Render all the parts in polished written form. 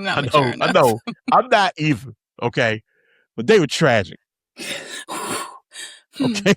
I'm not mature enough. I know. I'm not either. Okay, but they were tragic. Okay.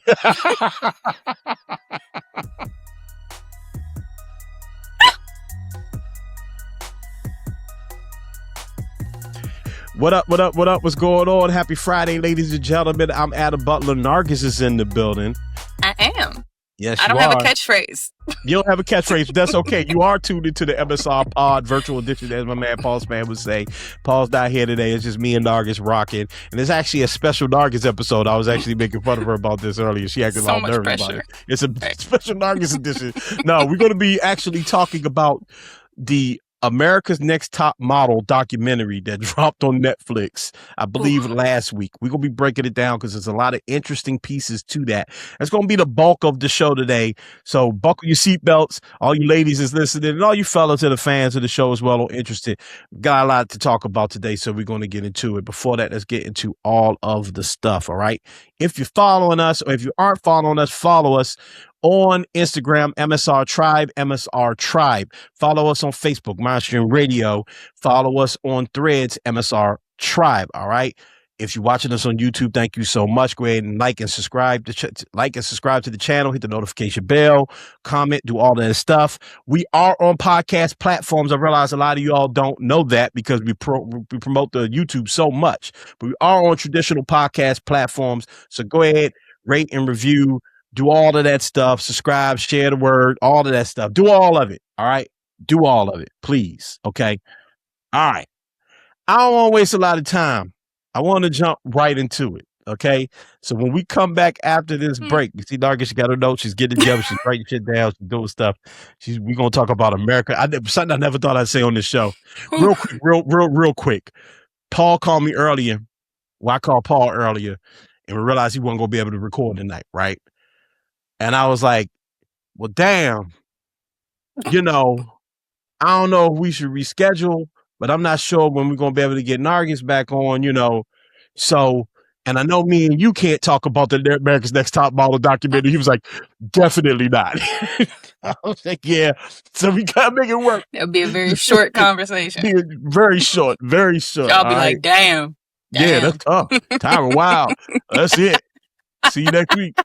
What up? What's going on? Happy Friday, ladies and gentlemen. I'm Adam Butler. Nargis is in the building. I am. Yes, I don't have a catchphrase. You don't have a catchphrase. That's okay. You are tuned into the MSR pod virtual edition, as my man Paul Span would say. Paul's not here today. It's just me and Nargis rocking. And it's actually a special Nargis episode. I was actually making fun of her about this earlier. She acted all nervous about it. It's a special Nargis edition. No, we're going to be actually talking about the America's Next Top Model documentary that dropped on Netflix, I believe, last week. We're going to be breaking it down because there's a lot of interesting pieces to that. That's going to be the bulk of the show today. So buckle your seatbelts. All you ladies is listening, and all you fellas that are fans of the show as well or interested. Got a lot to talk about today, so we're going to get into it. Before that, let's get into all of the stuff, all right? If you're following us, or if you aren't following us, follow us on Instagram, MSR Tribe, MSR Tribe. Follow us on Facebook, Mindstream Radio. Follow us on Threads, MSR Tribe. All right. If you're watching us on YouTube, thank you so much. Go ahead and like and subscribe to the channel. Hit the notification bell. Comment. Do all that stuff. We are on podcast platforms. I realize a lot of you all don't know that because we promote the YouTube so much. But we are on traditional podcast platforms. So go ahead, rate and review. Do all of that stuff. Subscribe, share the word, all of that stuff. Do all of it. All right. Do all of it, please. Okay. All right. I don't want to waste a lot of time. I want to jump right into it. Okay. So when we come back after this break, you see, Nargis, she got her notes. She's getting together. She's writing shit down. She's doing stuff. We're going to talk about America. Something I never thought I'd say on this show. Real quick. Paul called me earlier. Well, I called Paul earlier and we realized he wasn't going to be able to record tonight. Right. And I was like, well, damn, I don't know if we should reschedule, but I'm not sure when we're going to be able to get Nargis back on, So, and I know me and you can't talk about the America's Next Top Model documentary. He was like, definitely not. I was like, yeah. So we got to make it work. It'll be a very short conversation. Very short. Y'all be like, damn. Yeah, that's tough. Tyra, wow. That's it. See you next week.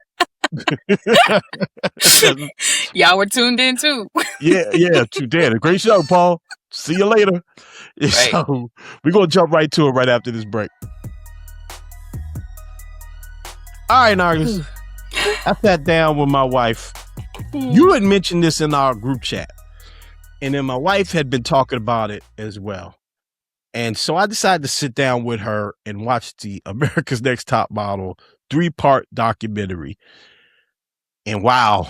Y'all were tuned in too. yeah, too dead. A great show, Paul. See you later. Right. So we're gonna jump right to it right after this break. All right, Nargis. I sat down with my wife. You had mentioned this in our group chat, and then my wife had been talking about it as well. And so I decided to sit down with her and watch the America's Next Top Model 3-part documentary. And wow.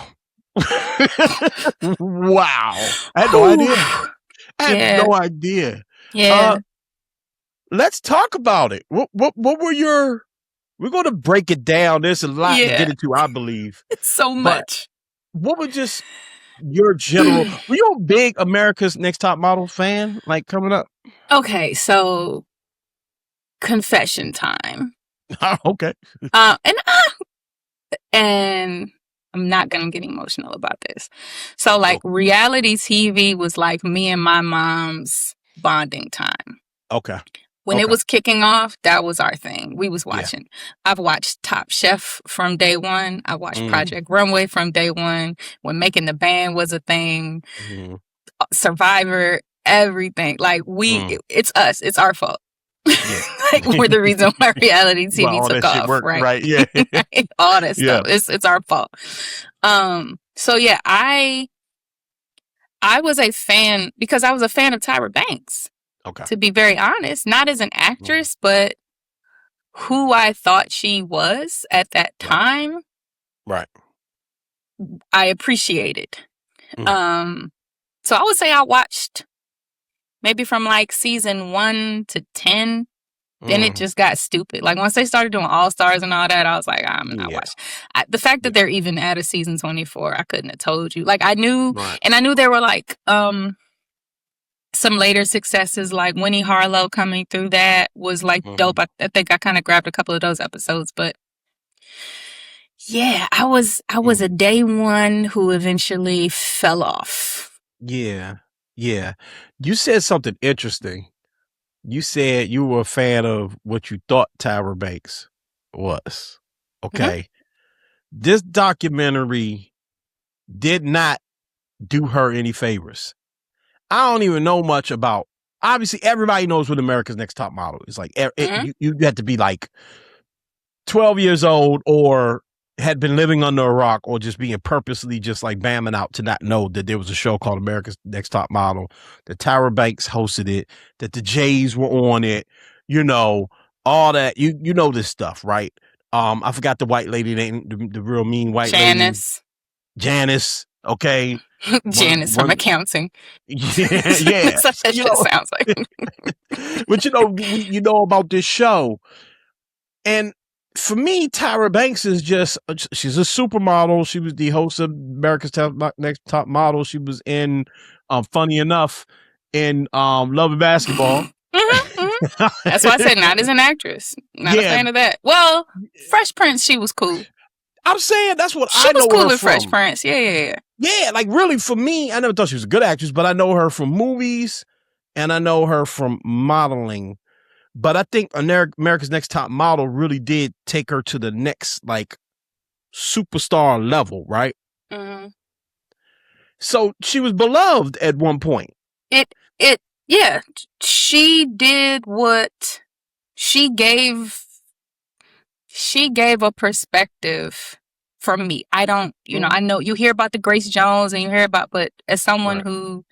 Wow. I had no idea. I had no idea. Yeah. Let's talk about it. What were we're going to break it down. There's a lot to get into, I believe. It's so much. What were just your general, were you a big America's Next Top Model fan, like coming up? Okay, so confession time. Okay. And I'm not going to get emotional about this. So like reality TV was like me and my mom's bonding time. Okay. When it was kicking off, that was our thing. We was watching. Yeah. I've watched Top Chef from day one. I watched Project Runway from day one. When Making the Band was a thing. Survivor, everything. Like it's us. It's our fault. Yeah. Like we're the reason why reality TV took off, worked, right? Yeah, all that stuff. It's our fault. So yeah, I was a fan because I was a fan of Tyra Banks. Okay. To be very honest, not as an actress, but who I thought she was at that time. Right. I appreciated. So I would say I watched maybe from like season 1 to 10. Then it just got stupid. Like once they started doing All Stars and all that, I was like, I'm not watching. The fact that they're even at a season 24, I couldn't have told you. Like I knew, and I knew there were like some later successes, like Winnie Harlow coming through. That was like dope. I think I kind of grabbed a couple of those episodes, but yeah, I was a day one who eventually fell off. Yeah. You said something interesting you said you were a fan of what you thought Tyra Banks was. Okay. This documentary did not do her any favors. I don't even know much about. Obviously, everybody knows what America's Next Top Model is. Like, you had to be like 12 years old or had been living under a rock or just being purposely just like bamming out to not know that there was a show called America's Next Top Model, that Tyra Banks hosted it, that the Jays were on it, you know, all that. You know this stuff, right? I forgot the white lady name, the real mean white lady. Janice. Okay. Janice from accounting. Yeah. That's what that shit sounds like. But you know about this show. And for me, Tyra Banks is she's a supermodel. She was the host of America's Next Top Model. She was in, funny enough, in Love and Basketball. That's why I said not as an actress. Not a fan of that. Well, Fresh Prince, she was cool. I'm saying that's what I know her from. She was cool with Fresh Prince. Yeah. Yeah, like really for me, I never thought she was a good actress, but I know her from movies and I know her from modeling. But I think America's Next Top Model really did take her to the next like superstar level, right? Mm-hmm. So she was beloved at one point. Yeah. She did what she gave a perspective from me. I don't, I know you hear about the Grace Jones and you hear about, but as someone who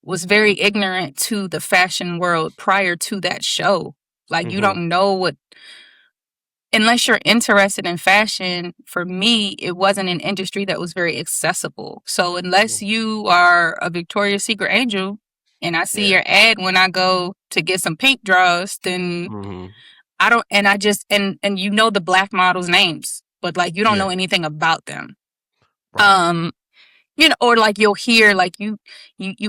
was very ignorant to the fashion world prior to that show, like you don't know what, unless you're interested in fashion, for me, it wasn't an industry that was very accessible. So unless you are a Victoria's Secret angel and I see your ad when I go to get some pink draws, then I don't, and I just, and you know the black models' names, but like you don't know anything about them. Right. Or like you'll hear like you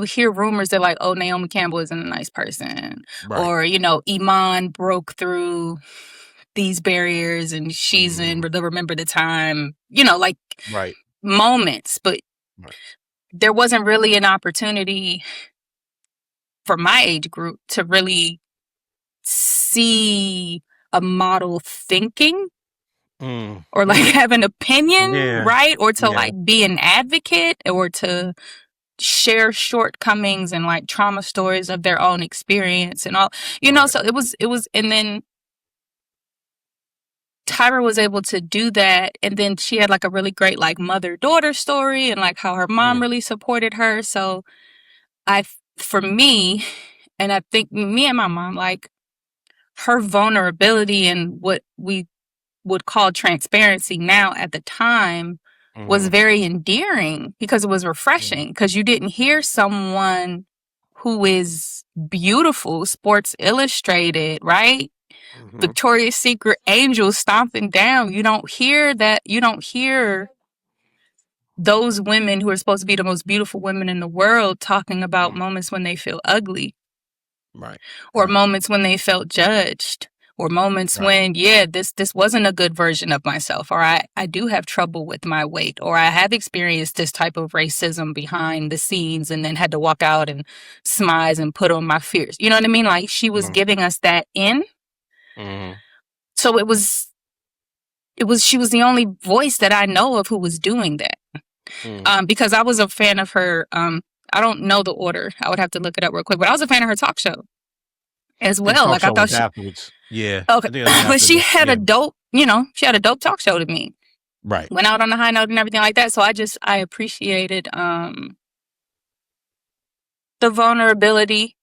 hear rumors that like, oh, Naomi Campbell isn't a nice person, or Iman broke through these barriers and she's in the Remember the Time, like moments, but there wasn't really an opportunity for my age group to really see a model thinking or like have an opinion, right? Or to like be an advocate or to share shortcomings and like trauma stories of their own experience and all, so it was, and then Tyra was able to do that. And then she had like a really great like mother-daughter story and like how her mom really supported her. So for me, and I think me and my mom, like her vulnerability and what we would call transparency now at the time was very endearing because it was refreshing because you didn't hear someone who is beautiful, Sports Illustrated, right? Victoria's Secret angel stomping down. You don't hear that. You don't hear those women who are supposed to be the most beautiful women in the world talking about moments when they feel ugly. Right. Or moments when they felt judged. Or moments when, this wasn't a good version of myself. Or I do have trouble with my weight. Or I have experienced this type of racism behind the scenes and then had to walk out and smize and put on my fears. You know what I mean? Like she was giving us that in. So she was the only voice that I know of who was doing that. Because I was a fan of her, I don't know the order. I would have to look it up real quick, but I was a fan of her talk show as well. Like I thought afterwards. Yeah. Okay. But she had a dope, she had a dope talk show to me. Right. Went out on a high note and everything like that. So I appreciated the vulnerability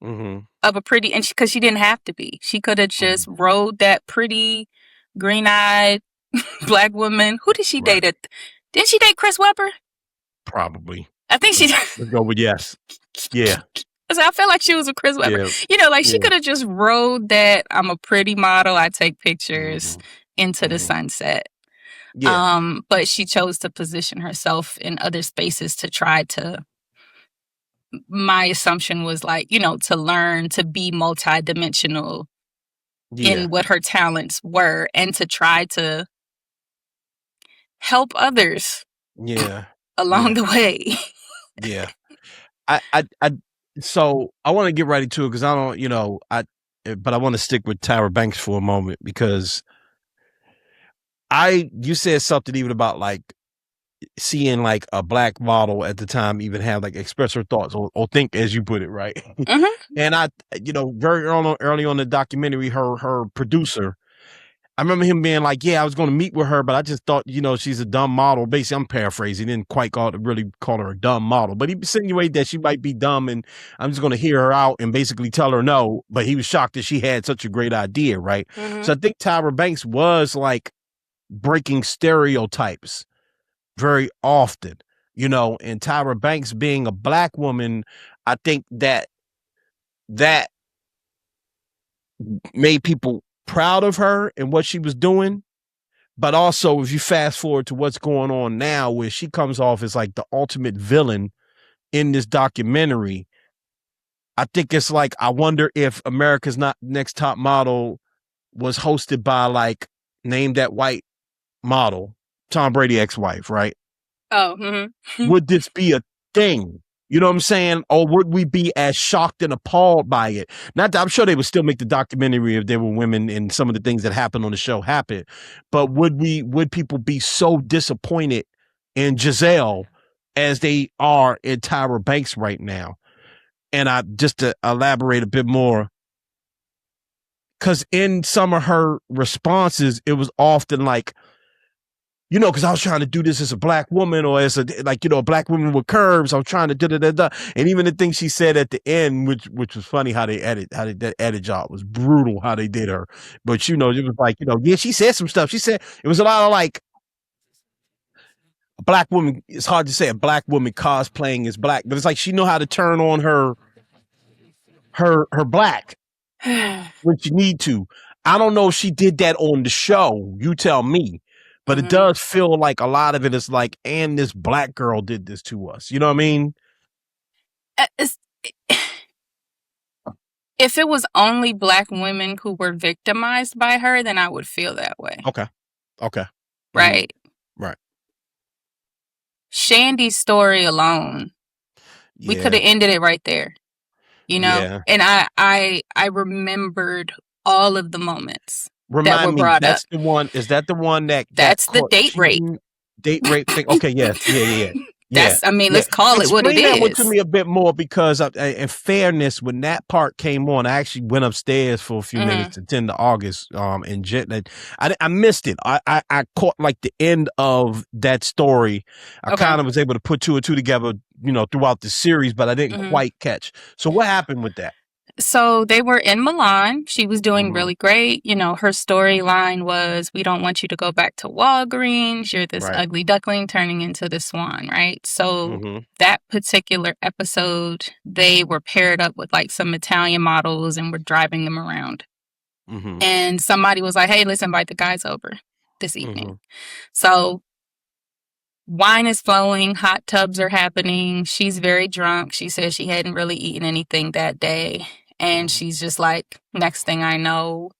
of a pretty, and because she didn't have to be. She could have just rode that pretty green-eyed black woman. Who did she date? Didn't she date Chris Webber? Probably. I think she. Let's go with yes. Yeah. So I feel like she was with Chris Webber. Yeah. She could have just rode that I'm a pretty model, I take pictures into the sunset. Yeah. But she chose to position herself in other spaces to try to, my assumption was like, to learn to be multidimensional in what her talents were and to try to help others along the way. Yeah. So I want to get right into it because I don't, but I want to stick with Tyra Banks for a moment because you said something even about like seeing like a black model at the time even have like express her thoughts or think as you put it, right? Mm-hmm. And I, very early on the documentary, her producer, I remember him being like, yeah, I was going to meet with her, but I just thought, she's a dumb model. Basically, I'm paraphrasing. He didn't quite really call her a dumb model, but he insinuated that she might be dumb and I'm just going to hear her out and basically tell her no. But he was shocked that she had such a great idea, right? Mm-hmm. So I think Tyra Banks was like breaking stereotypes very often, and Tyra Banks being a black woman, I think that made people proud of her and what she was doing. But also, if you fast forward to what's going on now, where she comes off as like the ultimate villain in this documentary, I think it's like, I wonder if America's Next Top Model was hosted by like, name that white model, Tom Brady ex-wife, right? Oh, mm-hmm. Would this be a thing? You know what I'm saying? Or would we be as shocked and appalled by it? Not that I'm sure they would still make the documentary if there were women and some of the things that happened on the show happen. But would people be so disappointed in Giselle as they are in Tyra Banks right now? And just to elaborate a bit more, because in some of her responses, it was often like, because I was trying to do this as a black woman or as a black woman with curves. I was trying to da. And even the thing she said at the end, which was funny how that edit job was brutal how they did her. But it was like, yeah, she said some stuff. She said it was a lot of like a black woman. It's hard to say a black woman cosplaying as black, but it's like she know how to turn on her black when she need to. I don't know if she did that on the show. You tell me. But it does feel like a lot of it is like, and this black girl did this to us. You know what I mean? If it was only black women who were victimized by her, then I would feel that way. Okay. Right. Mm-hmm. Right. Shandy's story alone, we could have ended it right there. Yeah. And I remembered all of the moments that were Remind me, brought that's up. the one. Is that the one that's the date rape? Date rape thing. Okay, yes, yeah. Let's call it what it is. Explain that one to me a bit more, because in fairness, when that part came on, I actually went upstairs for a few minutes to attend to August. And I missed it. I caught like the end of that story. I kind of was able to put two and two together, throughout the series, but I didn't quite catch. So what happened with that? So they were in Milan. She was doing really great. Her storyline was, we don't want you to go back to Walgreens. You're this ugly duckling turning into the swan, right? So that particular episode, they were paired up with like some Italian models and were driving them around. And somebody was like, hey, let's invite the guys over this evening. So wine is flowing, hot tubs are happening. She's very drunk. She says she hadn't really eaten anything that day. And she's just like, next thing I know,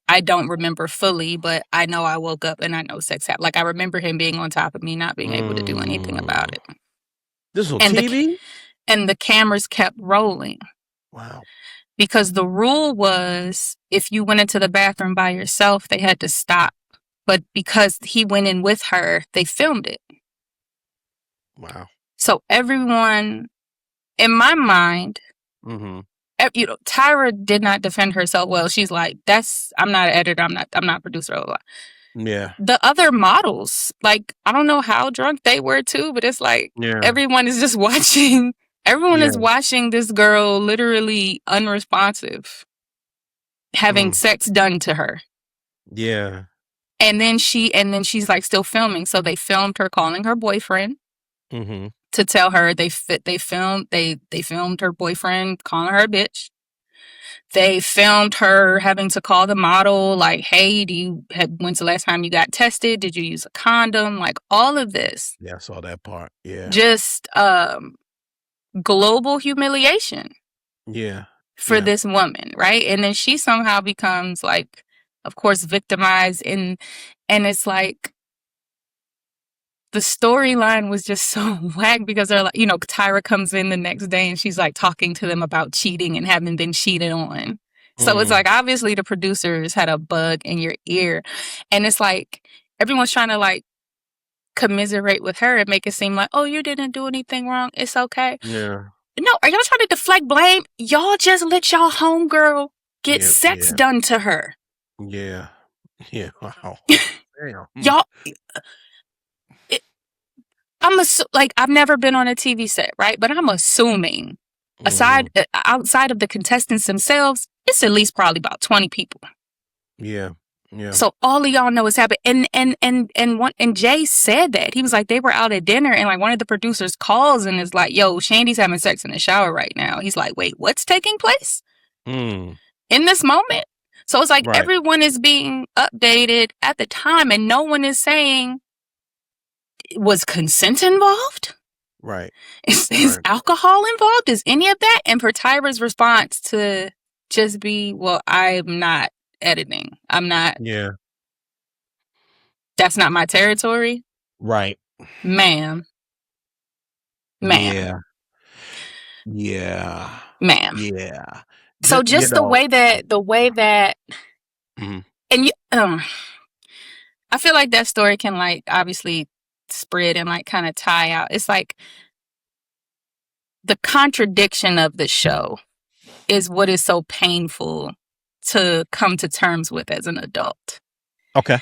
I don't remember fully, but I know I woke up and I know sex happened. Like, I remember him being on top of me, not being able to do anything about it. This was on TV? And the cameras kept rolling. Wow. Because the rule was, if you went into the bathroom by yourself, they had to stop. But because he went in with her, they filmed it. Wow. So everyone, in my mind, Tyra did not defend herself well. She's like, I'm not an editor. I'm not a producer. Blah, blah, blah. Yeah. The other models, like, I don't know how drunk they were too, but it's like, everyone is just watching. Everyone is watching this girl literally unresponsive, having sex done to her. Yeah. And then she's like still filming. So they filmed her calling her boyfriend to tell her they filmed her boyfriend calling her a bitch. They filmed her having to call the model like, hey, when's the last time you got tested? Did you use a condom? Like, all of this. Yeah, I saw that part. Yeah. Just global humiliation. Yeah. For this woman, right? And then she somehow becomes like, of course, victimized, and it's like, the storyline was just so whack because they're like, Tyra comes in the next day and she's like talking to them about cheating and having been cheated on. So it's like, obviously the producers had a bug in your ear, and it's like everyone's trying to like commiserate with her and make it seem like, oh, you didn't do anything wrong. It's okay. Yeah. No, are y'all trying to deflect blame? Y'all just let y'all homegirl get sex done to her. Yeah. Yeah. Wow. Damn. Y'all, I've never been on a TV set, right? But I'm assuming, outside of the contestants themselves, it's at least probably about 20 people. Yeah. Yeah. So all of y'all know what's happening. And Jay said that. He was like, they were out at dinner and like one of the producers calls and is like, yo, Shandy's having sex in the shower right now. He's like, wait, what's taking place in this moment? So it's like everyone is being updated at the time and no one is saying, was consent involved? Right. Is alcohol involved? Is any of that? And for Tyra's response to just be, well, I'm not editing. I'm not. Yeah. That's not my territory. Right. Ma'am. Yeah. Ma'am. Yeah. So just the way that and I feel like that story can like obviously spread and like kind of tie out. It's like the contradiction of the show is what is so painful to come to terms with as an adult. Okay.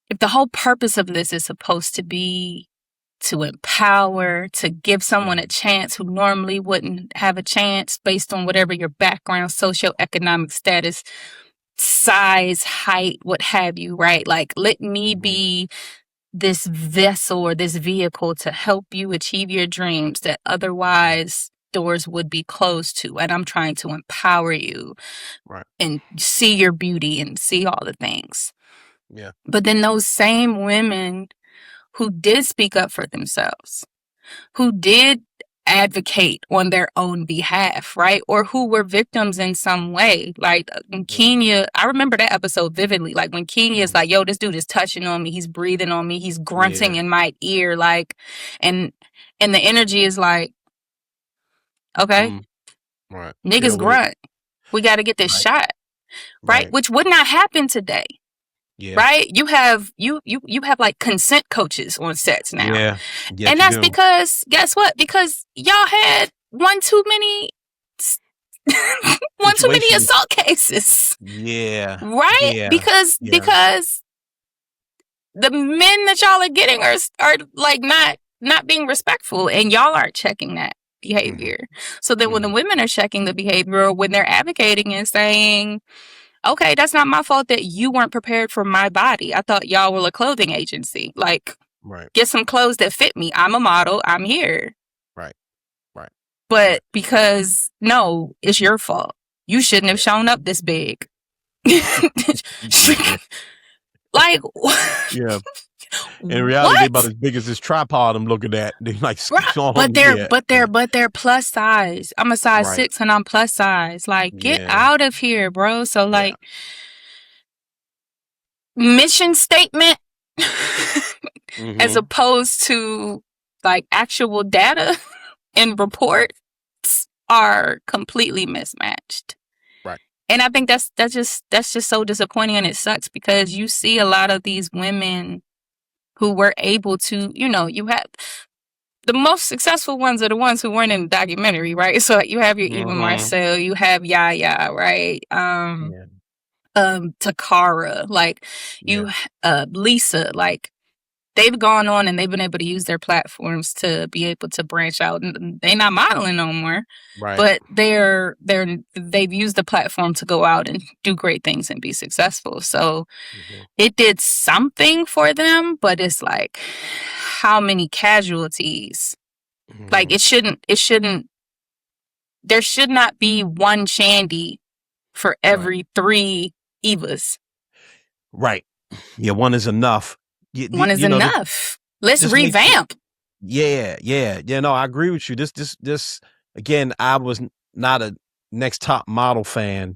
If the whole purpose of this is supposed to be to empower, to give someone a chance who normally wouldn't have a chance based on whatever your background, socioeconomic status, size, height, what have you, right? Like, let me be this vessel or this vehicle to help you achieve your dreams that otherwise doors would be closed to. And I'm trying to empower you and see your beauty and see all the things. Yeah. But then those same women who did speak up for themselves, who did advocate on their own behalf, right? Or who were victims in some way. Like Kenya, I remember that episode vividly. Like when Kenya's like, yo, this dude is touching on me. He's breathing on me. He's grunting in my ear. Like, and the energy is like, okay, niggas grunt. We got to get this shot. Right? Which would not happen today. Yeah. Right? You have like consent coaches on sets now. Yeah. And that's because, guess what? Because y'all had one too many assault cases. Yeah. Right? Yeah. Because the men that y'all are getting are like not being respectful, and y'all aren't checking that behavior. So then when the women are checking the behavior, when they're advocating and saying, okay, that's not my fault that you weren't prepared for my body. I thought y'all were a clothing agency. Like, get some clothes that fit me. I'm a model. I'm here. Right. But because, no, it's your fault. You shouldn't have shown up this big. Like, yeah. In reality, they're about as big as this tripod I'm looking at. They like, but they're plus size. I'm a size 6 and I'm plus size. Like, get out of here, bro. So like, mission statement as opposed to like actual data and reports are completely mismatched. And I think that's just so disappointing, and it sucks because you see a lot of these women who were able to, you have the most successful ones are the ones who weren't in the documentary, right? So you have your Eva Marcel, you have Yaya, right? Takara, like Lisa, like they've gone on and they've been able to use their platforms to be able to branch out. And they're not modeling no more, but they've used the platform to go out and do great things and be successful. So it did something for them, but it's like, how many casualties? Like there should not be one Shandy for every 3 Evas. Right. Yeah, one is enough. One is enough. Let's revamp. Yeah. No, I agree with you. This again, I was not a Next Top Model fan,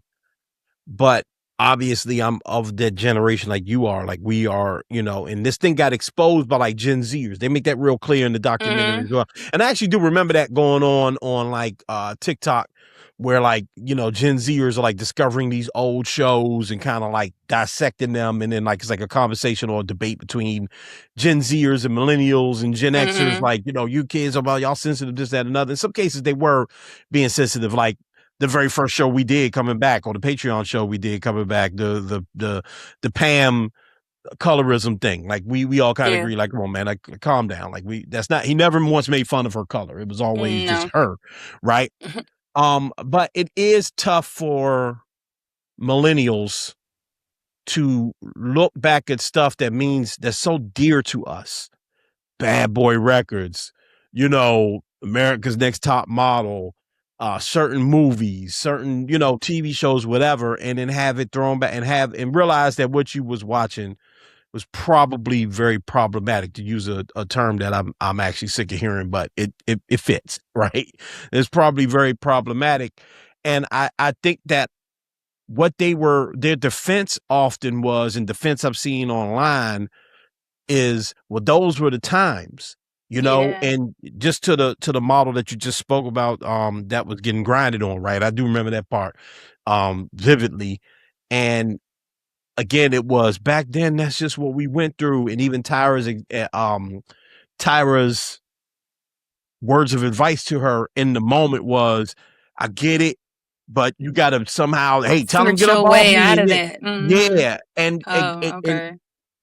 but obviously I'm of that generation like you are, like we are, and this thing got exposed by like Gen Zers. They make that real clear in the documentary as well. And I actually do remember that going on like TikTok, where like, Gen Zers are like discovering these old shows and kind of like dissecting them. And then like, it's like a conversation or a debate between Gen Zers and millennials and Gen Xers. Like, you kids about y'all sensitive, this, that, and another. In some cases they were being sensitive, like the very first show we did coming back, or the Patreon show we did coming back, the Pam colorism thing. Like we all kind of agree, like, come on, man, like calm down. Like he never once made fun of her color. It was always just her, right? But it is tough for millennials to look back at stuff that's so dear to us. Bad Boy Records, America's Next Top Model, certain movies, certain, TV shows, whatever, and then have it thrown back and realize that what you was watching was probably very problematic, to use a term that I'm actually sick of hearing, but it fits, right? It's probably very problematic. And I think that their defense often was, and defense I've seen online is, well, those were the times, and just to the model that you just spoke about, that was getting grinded on, right? I do remember that part vividly. And again, it was back then, that's just what we went through. And even Tyra's words of advice to her in the moment was, I get it, but you gotta somehow, hey, tell them get up off me. Out of that. Yeah. And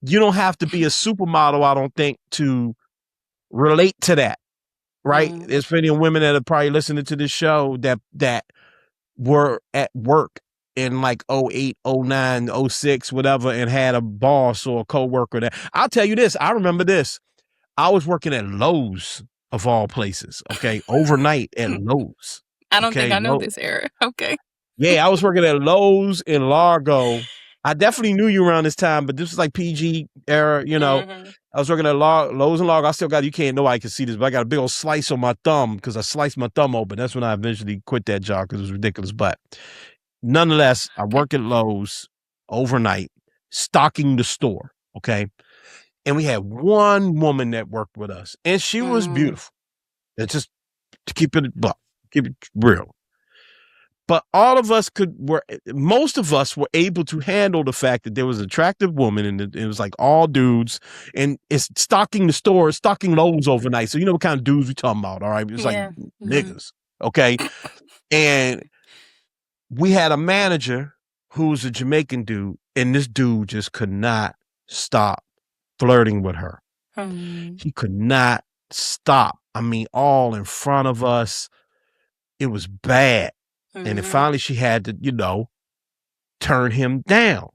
you don't have to be a supermodel, I don't think, to relate to that, right? There's plenty of women that are probably listening to this show that were at work in like 08, 09, 06, whatever, and had a boss or a coworker that, I'll tell you this, I remember this. I was working at Lowe's, of all places, okay, overnight at Lowe's. I don't think I know this era. Okay. Yeah, I was working at Lowe's in Largo. I definitely knew you around this time, but this was like PG era, I was working at Lowe's in Largo. I still got, you can't, nobody can see this, but I got a big old slice on my thumb because I sliced my thumb open. That's when I eventually quit that job because it was ridiculous. But nonetheless, I work at Lowe's overnight, stocking the store, okay? And we had one woman that worked with us, and she was beautiful. It's just to keep it real. But most of us were able to handle the fact that there was an attractive woman, and it was like all dudes, and it's stocking the store, stocking Lowe's overnight. So you know what kind of dudes we talking about, all right? It's like niggas, okay? And we had a manager who was a Jamaican dude, and this dude just could not stop flirting with her. He could not stop. I mean, all in front of us. It was bad. And then finally she had to, turn him down.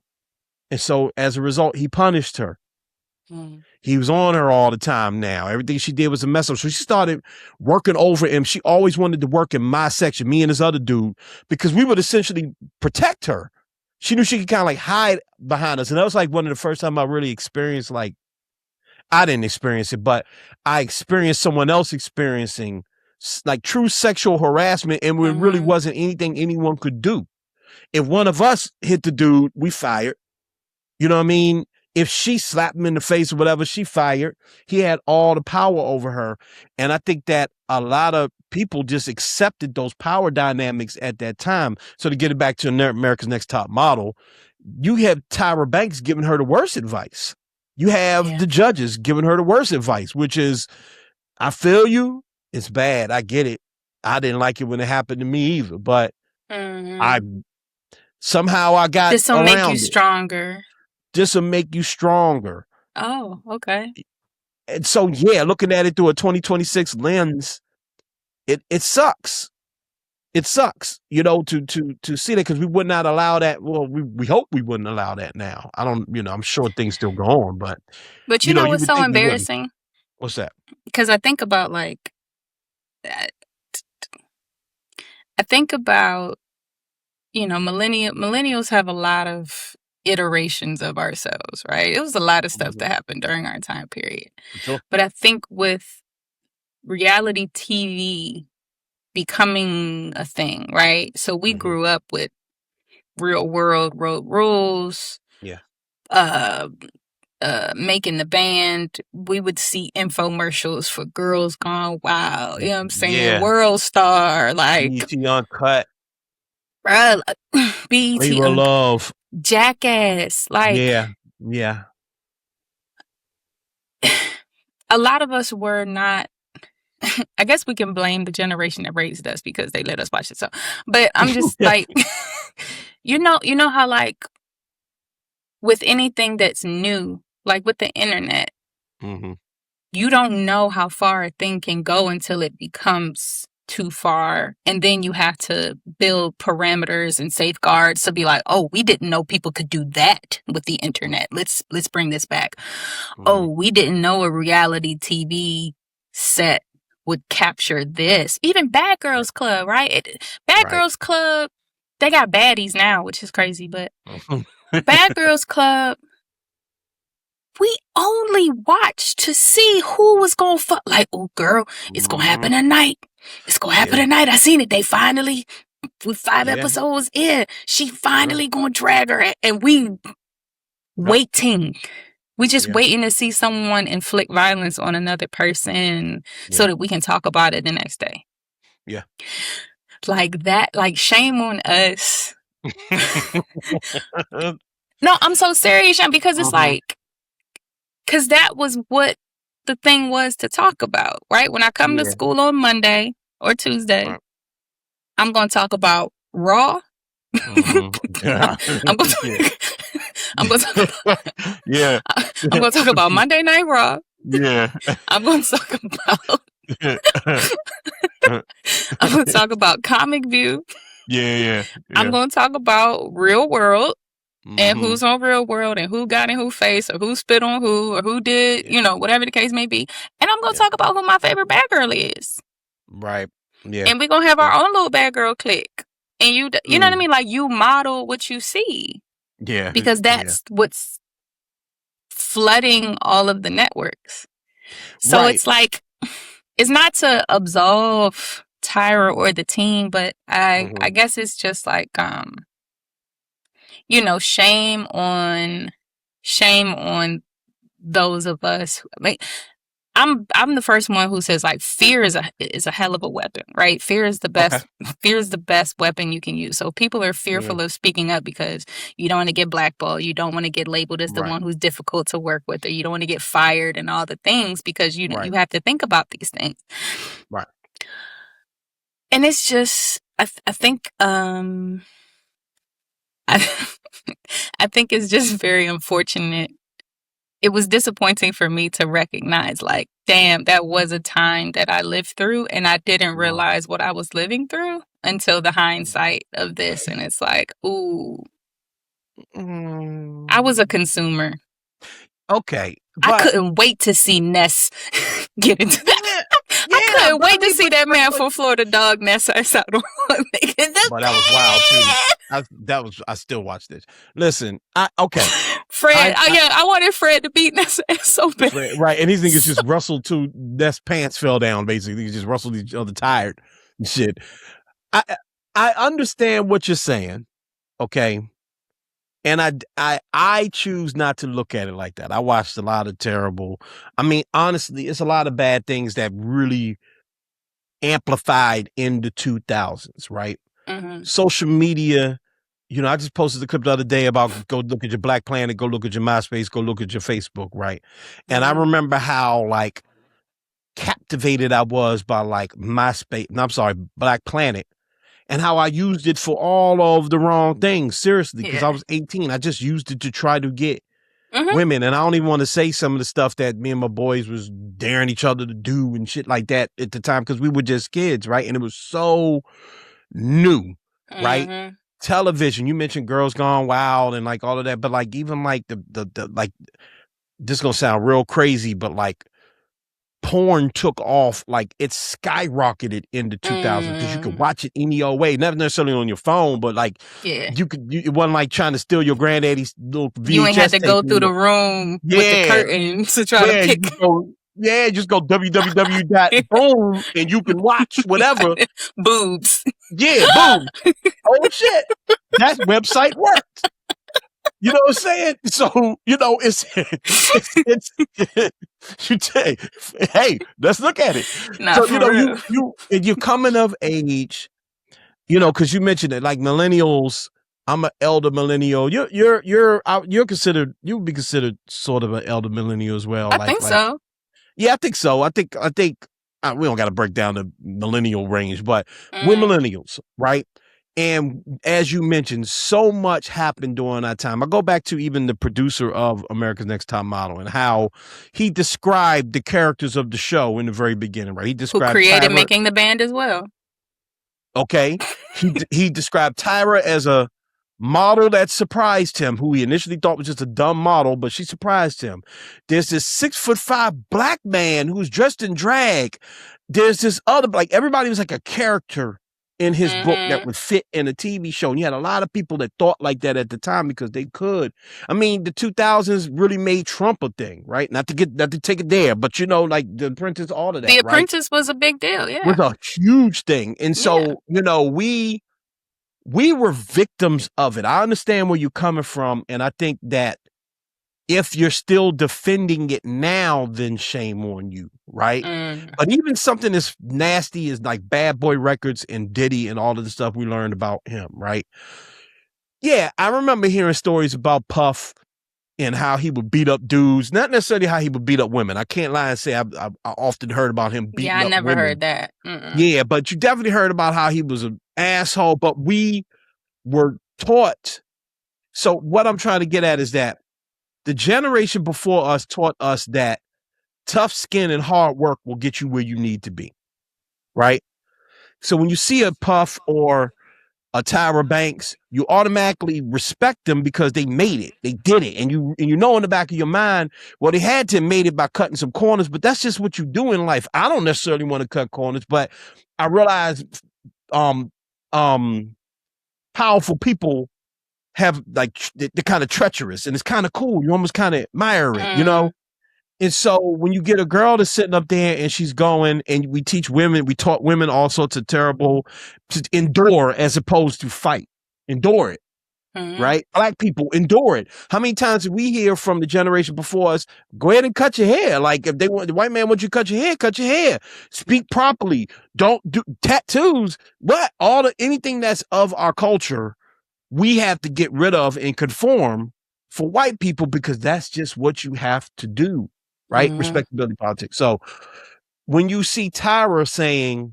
And so as a result, he punished her. He was on her all the time now. Everything she did was a mess up. So she started working over him. She always wanted to work in my section, me and this other dude, because we would essentially protect her. She knew she could kind of like hide behind us. And that was like one of the first time I really experienced, like, I didn't experience it, but I experienced someone else experiencing like true sexual harassment, and it really wasn't anything anyone could do. If one of us hit the dude, we fired. You know what I mean? If she slapped him in the face or whatever, she fired. He had all the power over her. And I think that a lot of people just accepted those power dynamics at that time. So to get it back to America's Next Top Model, you have Tyra Banks giving her the worst advice. You have the judges giving her the worst advice, which is, I feel you. It's bad. I get it. I didn't like it when it happened to me either, but somehow I got this will make you stronger. This will make you stronger. Oh, okay. And so, yeah, looking at it through a 2026 lens, it sucks. It sucks, to see that, because we would not allow that. Well, we hope we wouldn't allow that now. I don't, I'm sure things still go on, but you know what's so embarrassing? What's that? Because I think about millennials have a lot of iterations of ourselves, right? It was a lot of stuff that happened during our time period. Sure. But I think with reality TV becoming a thing, right? So we grew up with Real World Road Rules. Yeah. Making the Band, we would see infomercials for Girls Gone Wild. You know what I'm saying? Yeah. World Star, like BET Uncut. bruh, BET Flavor Love. Jackass. Like yeah. A lot of us were not. I guess we can blame the generation that raised us because they let us watch it. So, but I'm just like, you know how like with anything that's new, like with the internet, you don't know how far a thing can go until it becomes too far, and then you have to build parameters and safeguards to be like, oh, we didn't know people could do that with the internet. Let's bring this back. Oh, we didn't know a reality TV set would capture this. Even Bad Girls Club, right? Bad Girls Club, they got baddies now, which is crazy, but Bad Girls Club, we only watched to see who was gonna fuck. Like, oh, girl, it's gonna happen tonight. It's gonna happen tonight. I seen it. They finally, with 5 episodes in, she finally gonna drag her, and we waiting. We just waiting to see someone inflict violence on another person so that we can talk about it the next day. Yeah. Like that, like shame on us. No, I'm so serious, because it's like, because that was what the thing was to talk about, right? When I come to school on Monday or Tuesday, I'm going to talk about Raw. I'm going to talk about Monday Night Raw. Yeah. I'm going to talk about Comic View. Yeah. I'm going to talk about Real World. And who's on Real World, and who got in who face, or who spit on who, or who did, whatever the case may be. And I'm going to talk about who my favorite bad girl is. Right. Yeah. And we're going to have our own little bad girl clique. And you know what I mean? Like, you model what you see. Yeah. Because that's what's flooding all of the networks. So it's like, it's not to absolve Tyra or the team, but I guess it's just like, shame on those of us. Like, I'm the first one who says, like, fear is a hell of a weapon, right? Fear is the best. Fear is the best weapon you can use. So people are fearful of speaking up because you don't want to get blackballed. You don't want to get labeled as the one who's difficult to work with, or you don't want to get fired and all the things, because you have to think about these things. Right. And it's just, I think I think it's just very unfortunate. It was disappointing for me to recognize, like, damn, that was a time that I lived through, and I didn't realize what I was living through until the hindsight of this. And it's like, ooh, I was a consumer. Okay. I couldn't wait to see Ness get into that. I couldn't wait to see that man from Florida Dog Ness out on making the But that was wild too. I still watch this. Listen, Fred. I wanted Fred to beat Ness ass so bad. Right, and these niggas just rustled to Ness pants fell down. Basically, they just rustled each other tired and shit. I understand what you're saying, okay, and I choose not to look at it like that. I watched a lot of terrible. I mean, honestly, it's a lot of bad things that really amplified in the 2000s, right? Social media, I just posted a clip the other day about go look at your Black Planet, go look at your MySpace, go look at your Facebook, right? And I remember how, like, captivated I was by, like, Black Planet, and how I used it for all of the wrong things, seriously, because I was 18. I just used it to try to get women, and I don't even want to say some of the stuff that me and my boys was daring each other to do and shit like that at the time, because we were just kids, right? And it was so new, right? Television, you mentioned Girls Gone Wild and, like, all of that, but, like, even, like, the like, this is gonna sound real crazy, but, like, porn took off. Like, it skyrocketed in the 2000s because you could watch it any old way, not necessarily on your phone, but, like, it wasn't like trying to steal your granddaddy's little VHS. You ain't had to go through the room with the curtains to try to pick. Just go www.boom and you can watch whatever. Boobs. Yeah, boom. Oh shit. that website worked. You know what I'm saying? So, it's hey, let's look at it. Not So, real. you're coming of age, because you mentioned it, like millennials. I'm an elder millennial. You would be considered sort of an elder millennial as well. I think so. Yeah, I think so. I think we don't got to break down the millennial range, but we're millennials, right? And as you mentioned, so much happened during that time. I go back to even the producer of America's Next Top Model and how he described the characters of the show in the very beginning, right? He described who created Tyra, Making the Band as well. Okay. He described Tyra as a model that surprised him, who he initially thought was just a dumb model, but she surprised him. There's this 6'5" black man who's dressed in drag. There's this other, like, everybody was like a character in his book that would fit in a TV show. And you had a lot of people that thought like that at the time because they could. I mean, the 2000s really made Trump a thing, right? Not to take it there, but like The Apprentice, all of that. The Apprentice was a big deal, yeah. Was a huge thing. And so, we were victims of it. I understand where you're coming from. And I think that if you're still defending it now, then shame on you, right? But even something as nasty as like Bad Boy Records and Diddy and all of the stuff we learned about him, right? Yeah, I remember hearing stories about Puff and how he would beat up dudes, not necessarily how he would beat up women. I can't lie and say I often heard about him beating up women. Yeah, I never heard that. Yeah, but you definitely heard about how he was an asshole, but we were taught. So what I'm trying to get at is that the generation before us taught us that tough skin and hard work will get you where you need to be, right? So when you see a Puff or a Tyra Banks, you automatically respect them because they made it. They did it. And you know in the back of your mind, well, they had to have made it by cutting some corners, but that's just what you do in life. I don't necessarily want to cut corners, but I realize powerful people have like they're kind of treacherous and it's kind of cool. You almost kind of admire it, And so when you get a girl that's sitting up there and she's going, and we taught women all sorts of terrible to endure as opposed to fight. Endure it. Right? Black people, endure it. How many times did we hear from the generation before us, go ahead and cut your hair? Like if the white man wants you to cut your hair, cut your hair. Speak properly. Don't do tattoos. What? Anything that's of our culture, we have to get rid of and conform for white people because that's just what you have to do, right? Respectability politics. So when you see Tyra saying,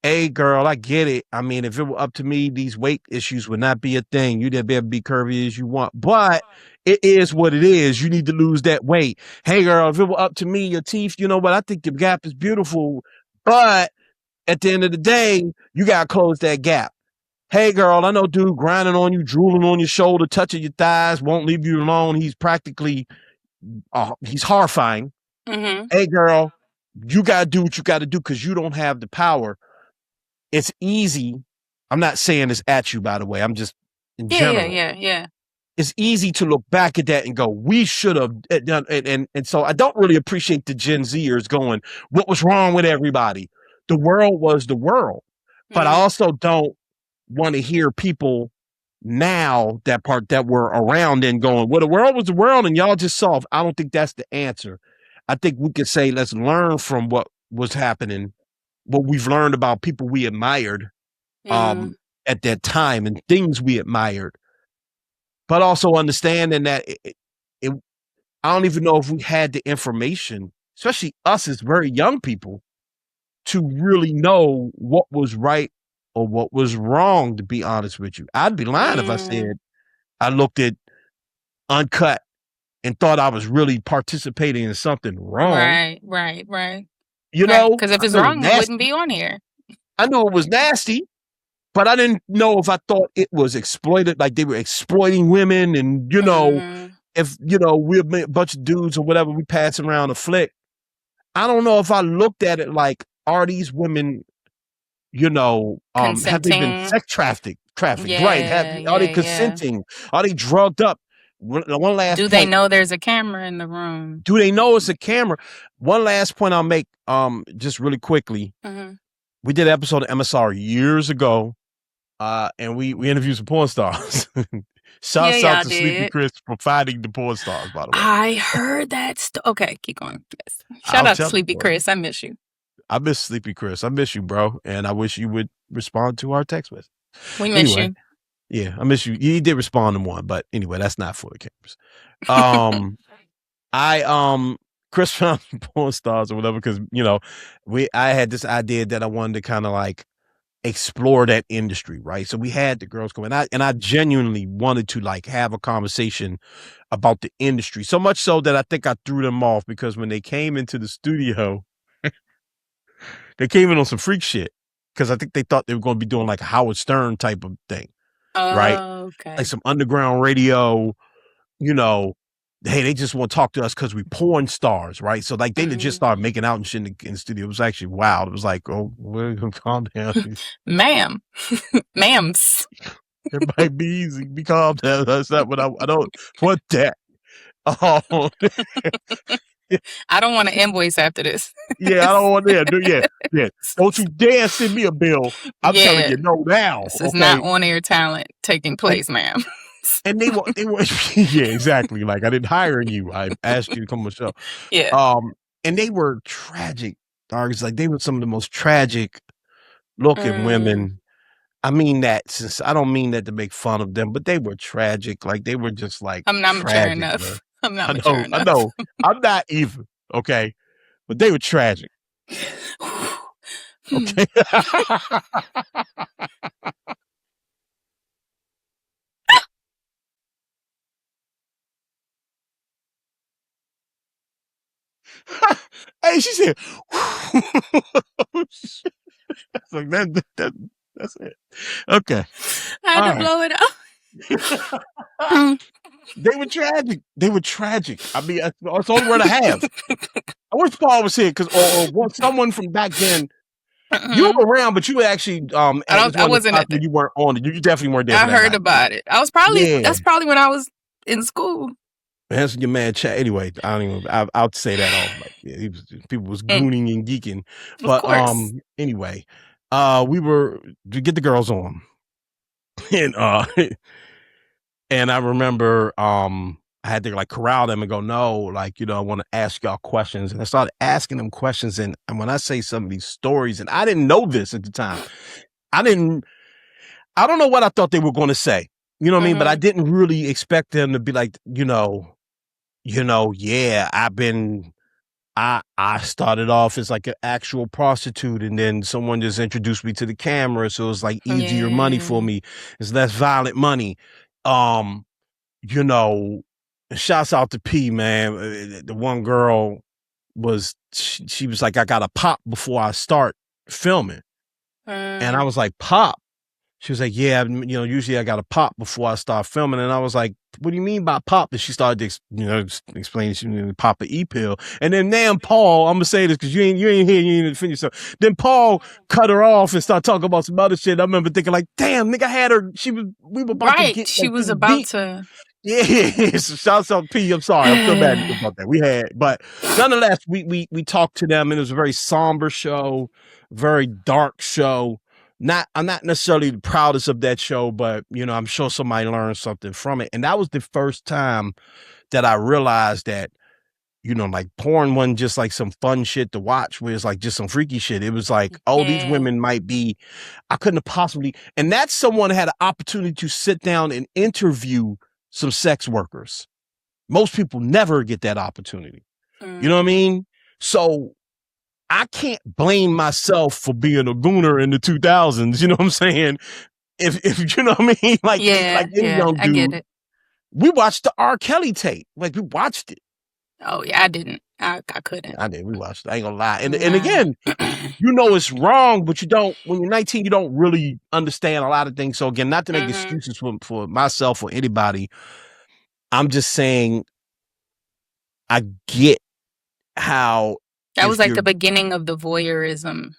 hey, girl, I get it. I mean, if it were up to me, these weight issues would not be a thing. You'd be able to be curvy as you want, but it is what it is. You need to lose that weight. Hey, girl, if it were up to me, your teeth, you know what? I think the gap is beautiful, but at the end of the day, you got to close that gap. Hey, girl, I know dude grinding on you, drooling on your shoulder, touching your thighs, won't leave you alone. He's practically, he's horrifying. Hey, girl, you got to do what you got to do because you don't have the power. It's easy. I'm not saying this at you, by the way. I'm just in general. Yeah. It's easy to look back at that and go, we should have done. And so I don't really appreciate the Gen Zers going, what was wrong with everybody? The world was the world. But I also don't want to hear people now that were around and going, well, the world was the world and y'all just solved. I don't think that's the answer. I think we could say, let's learn from what was happening, what we've learned about people we admired at that time and things we admired, but also understanding that I don't even know if we had the information, especially us as very young people, to really know what was right or what was wrong, to be honest with you. I'd be lying if I said I looked at Uncut and thought I was really participating in something wrong. Right. You know? Because if it's wrong, it wouldn't be on here. I knew it was nasty, but I didn't know if I thought it was exploited, like they were exploiting women and, if, we're a bunch of dudes or whatever, we passing around a flick. I don't know if I looked at it like, are these women, have they been sex trafficked, right? Are they consenting? Are they drugged up? One last Do point. they know there's a camera in the room? Do they know it's a camera? One last point I'll make, just really quickly. We did an episode of MSR years ago and we interviewed some porn stars. Shouts out to Sleepy Chris for finding the porn stars, by the way. I heard that. Okay, keep going. Yes. Shout out to Sleepy Chris. I miss you. I miss Sleepy Chris. I miss you, bro. And I wish you would respond to our text message. We miss you. Yeah, I miss you. You did respond to one, but anyway, that's not for the cameras. Chris found porn stars or whatever because I had this idea that I wanted to kind of like explore that industry, right? So we had the girls come and I genuinely wanted to like have a conversation about the industry, so much so that I think I threw them off because when they came into the studio, they came in on some freak shit because I think they thought they were going to be doing like a Howard Stern type of thing, right? Okay. Like some underground radio, hey, they just want to talk to us because we porn stars, right? So like they just started making out and shit in the studio. It was actually wild. It was like, oh, calm down, ma'am, ma'ams. It might be easy. Be calm down. That's not what I don't want that. Oh. I don't want to invoice after this. Yeah, I don't want that. Yeah. Don't you dare send me a bill. I'm telling you no now. This is not on-air talent taking place, ma'am. And they were yeah, exactly. Like I didn't hire you. I asked you to come on the show. Yeah. And they were tragic. Like they were some of the most tragic looking women. I mean that since I don't mean that to make fun of them, but they were tragic. Like they were just like I'm not mature enough. I'm not mature enough. I know. I'm not even. Okay. But they were tragic. Okay. Hey, she said, like that's it. Okay. I had to blow it up. They were tragic. They were tragic. I mean, that's the only word I have. I wish Paul was here because or someone from back then. You were around, but you were actually I wasn't at you weren't on it. You definitely weren't there. I heard about it. I was probably that's probably when I was in school. That's your man chat. Anyway, I don't even. I'll say that all. Like, people was gooning and geeking, but anyway, we were to get the girls on, and I remember I had to like corral them and go, no, like I want to ask y'all questions, and I started asking them questions, and when I say some of these stories, and I didn't know this at the time, I don't know what I thought they were going to say, you know what I mean, but I didn't really expect them to be like, yeah, I started off as like an actual prostitute and then someone just introduced me to the camera. So it's like easier money for me. It's less violent money. Shouts out to P, man. The one girl she was like, I got to pop before I start filming. And I was like, pop? She was like, yeah, usually I got to pop before I start filming. And I was like, what do you mean by pop? And she started to, explain she pop an E-pill. And then Paul, I'm going to say this because you ain't here, you ain't finish yourself. Then Paul cut her off and started talking about some other shit. I remember thinking like, damn, nigga had her. We were about to get. She was about to. Yeah. So shouts out P. I'm sorry. I'm still mad about that. But nonetheless, we talked to them and it was a very somber show, very dark show. I'm not necessarily the proudest of that show, but I'm sure somebody learned something from it. And that was the first time that I realized that, like porn wasn't just like some fun shit to watch where it's like just some freaky shit. It was like, these women might be, I couldn't have possibly, and that's someone had an opportunity to sit down and interview some sex workers. Most people never get that opportunity. You know what I mean? So I can't blame myself for being a gooner in the 2000s. You know what I'm saying? If you know what I mean? Like, like any young dude, I get it. We watched the R. Kelly tape. Like we watched it. Oh yeah, I didn't. I couldn't. I did. We watched it. I ain't gonna lie. And again, it's wrong, but you don't. When you're 19, you don't really understand a lot of things. So again, not to make excuses for myself or anybody. I'm just saying, I get how. That was like the beginning of the voyeurism.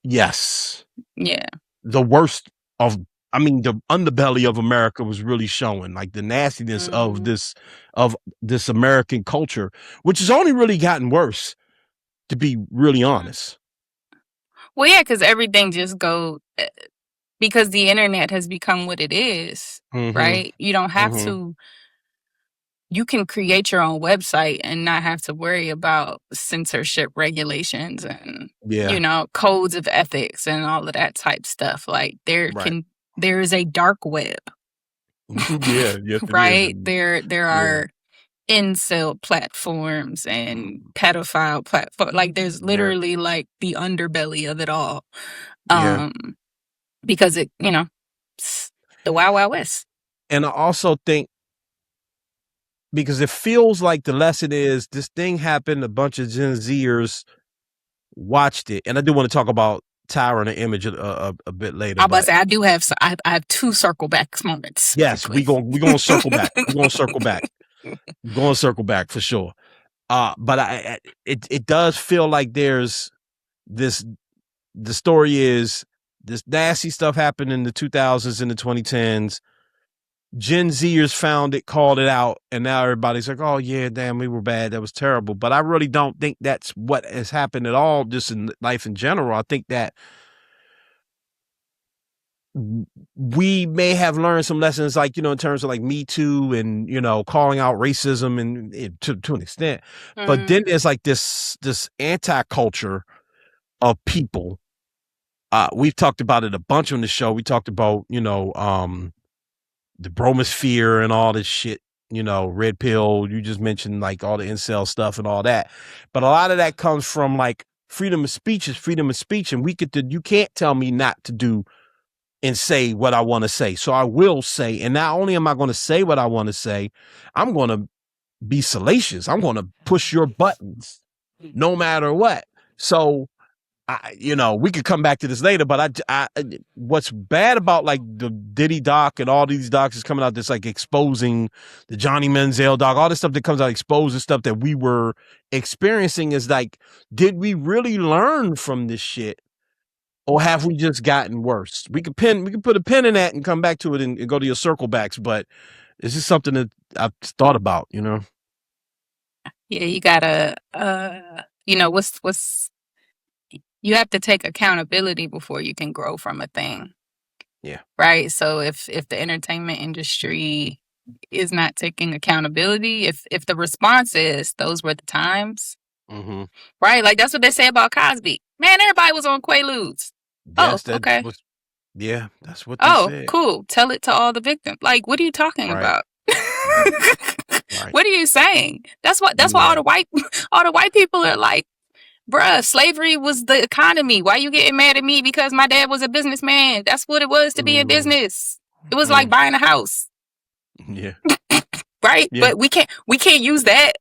Yes. Yeah. The worst of, the underbelly of America was really showing, like the nastiness of this American culture, which has only really gotten worse, to be really honest. Well, yeah, because everything just because the internet has become what it is, right? You don't have to. You can create your own website and not have to worry about censorship regulations and codes of ethics and all of that type stuff. Like there is a dark web. Yes, right? it is. There are incel platforms and pedophile platform. Like there's literally like the underbelly of it all. Because it, it's the Wild Wild West. And I also think, because it feels like the lesson is this thing happened, a bunch of Gen Zers watched it. And I do want to talk about Tyra and the image a bit later. I do have, I have 2 circle back moments. Yes, we're going to circle back. We're going to circle back. We're going to circle back for sure. But it does feel like there's this, the story is this nasty stuff happened in the 2000s and the 2010s. Gen Zers found it, called it out, and now everybody's like, oh, yeah, damn, we were bad. That was terrible. But I really don't think that's what has happened at all, just in life in general. I think that we may have learned some lessons, like, in terms of like Me Too and, calling out racism and to an extent. But then there's like this anti-culture of people. We've talked about it a bunch on the show. We talked about, the bromosphere and all this shit, red pill. You just mentioned like all the incel stuff and all that. But a lot of that comes from like freedom of speech is freedom of speech. And you can't tell me not to do and say what I want to say. So I will say, and not only am I going to say what I want to say, I'm going to be salacious. I'm going to push your buttons no matter what. So we could come back to this later, but I what's bad about like the Diddy doc and all these docs is coming out that's like exposing the Johnny Manziel doc, all this stuff that comes out exposing stuff that we were experiencing is like, did we really learn from this shit? Or have we just gotten worse? We could put a pin in that and come back to it and go to your circle backs, but it's just something that I've thought about, Yeah, you gotta what's you have to take accountability before you can grow from a thing. Yeah. Right. So if the entertainment industry is not taking accountability, if the response is those were the times, right? Like that's what they say about Cosby. Man, everybody was on Quaaludes. Yes, okay. That's what they said. Cool. Tell it to all the victims. Like, what are you talking about? What are you saying? That's why all the white people are like, bruh, slavery was the economy. Why you getting mad at me because my dad was a businessman? That's what it was to be in business. It was like buying a house. Yeah. Right? Yeah. But we can't use that.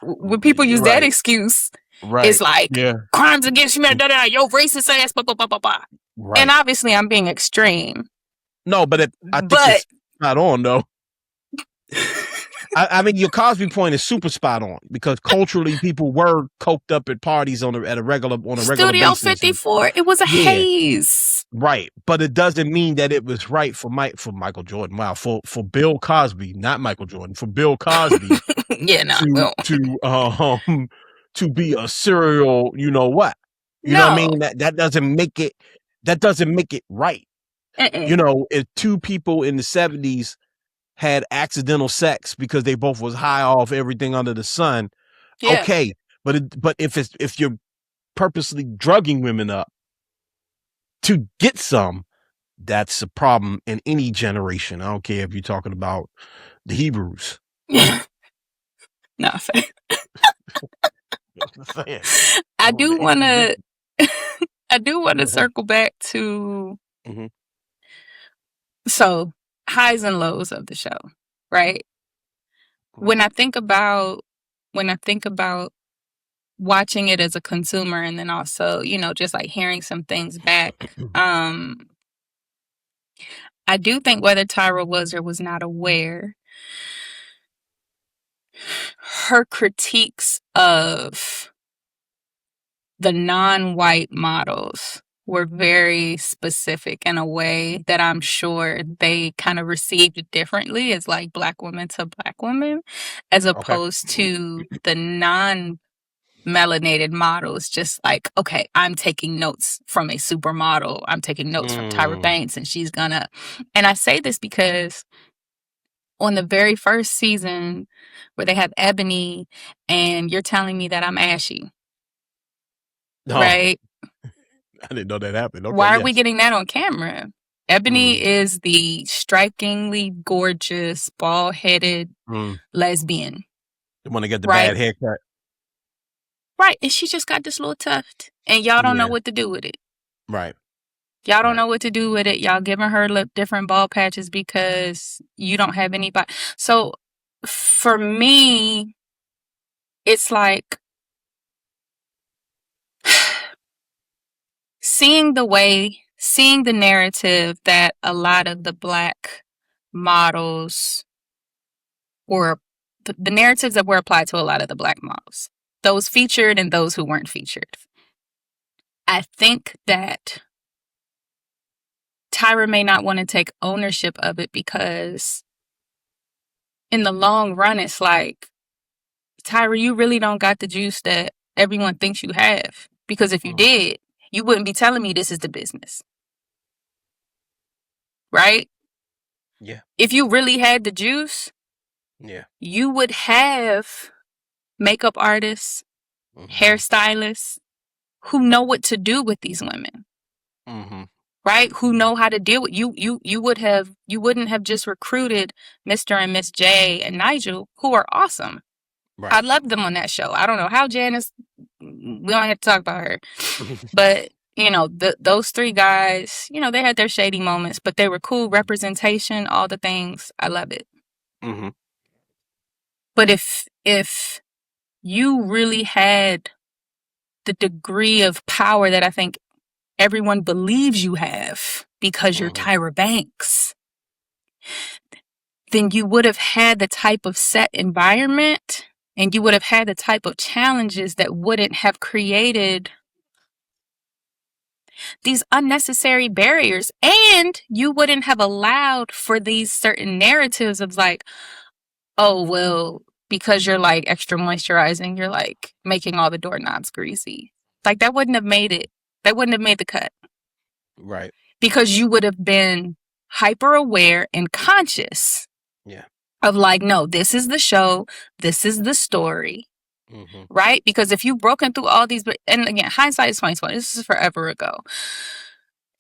When people use that excuse, it's like crimes against humanity, yo, racist ass, blah, blah, blah, blah, blah. Right. And obviously I'm being extreme. No, but I think it's not on though. I mean, your Cosby point is super spot on because culturally people were coked up at parties on a regular Studio basis. 54, it was a haze. Right. But it doesn't mean that it was right for Michael Jordan. Wow. For Bill Cosby, not Michael Jordan, for Bill Cosby to be a serial, you know what? You know what I mean? That doesn't make it right. If 2 people in the 70s had accidental sex because they both was high off everything under the sun. Yeah. Okay. But if you're purposely drugging women up to get some, that's a problem in any generation. I don't care if you're talking about the Hebrews. No, fair. I do want to circle back to so highs and lows of the show, right? When I think about watching it as a consumer and then also, just like hearing some things back, I do think whether Tyra was or was not aware, her critiques of the non-white models were very specific in a way that I'm sure they kind of received differently as like Black women to Black women, as opposed to the non-white melanated models, just like, okay, I'm taking notes from a supermodel. I'm taking notes from Tyra Banks, and she's gonna. And I say this because on the very first season where they have Ebony, and you're telling me that I'm ashy, right? I didn't know that happened. Okay, why are we getting that on camera? Ebony is the strikingly gorgeous, bald-headed lesbian. The one that got the bad haircut. Right, and she just got this little tuft, and y'all don't know what to do with it. Right. Y'all don't know what to do with it. Y'all giving her different bald patches because you don't have anybody. So for me, it's like seeing the narrative that a lot of the Black models were, the narratives that were applied to a lot of the Black models, those featured and those who weren't featured. I think that Tyra may not want to take ownership of it because in the long run, it's like, Tyra, you really don't got the juice that everyone thinks you have. Because if you did, you wouldn't be telling me this is the business. Right? Yeah. If you really had the juice, you would have makeup artists, hairstylists who know what to do with these women. Right? Who know how to deal with you. You wouldn't have just recruited Mr. and Miss J and Nigel, who are awesome. Right. I love them on that show. I don't know how Janice, we don't have to talk about her, but you know, those three guys, you know, they had their shady moments, but they were cool representation, all the things. I love it. But if you really had the degree of power that I think everyone believes you have because you're Tyra Banks, then you would have had the type of set environment and you would have had the type of challenges that wouldn't have created these unnecessary barriers. And you wouldn't have allowed for these certain narratives of like, oh, well, because you're like extra moisturizing, you're like making all the doorknobs greasy. Like that wouldn't have made it. That wouldn't have made the cut. Right. Because you would have been hyper aware and conscious. Yeah. Of like, no, this is the show. This is the story. Right? Because if you've broken through all these, and again, hindsight is 2020. This is forever ago.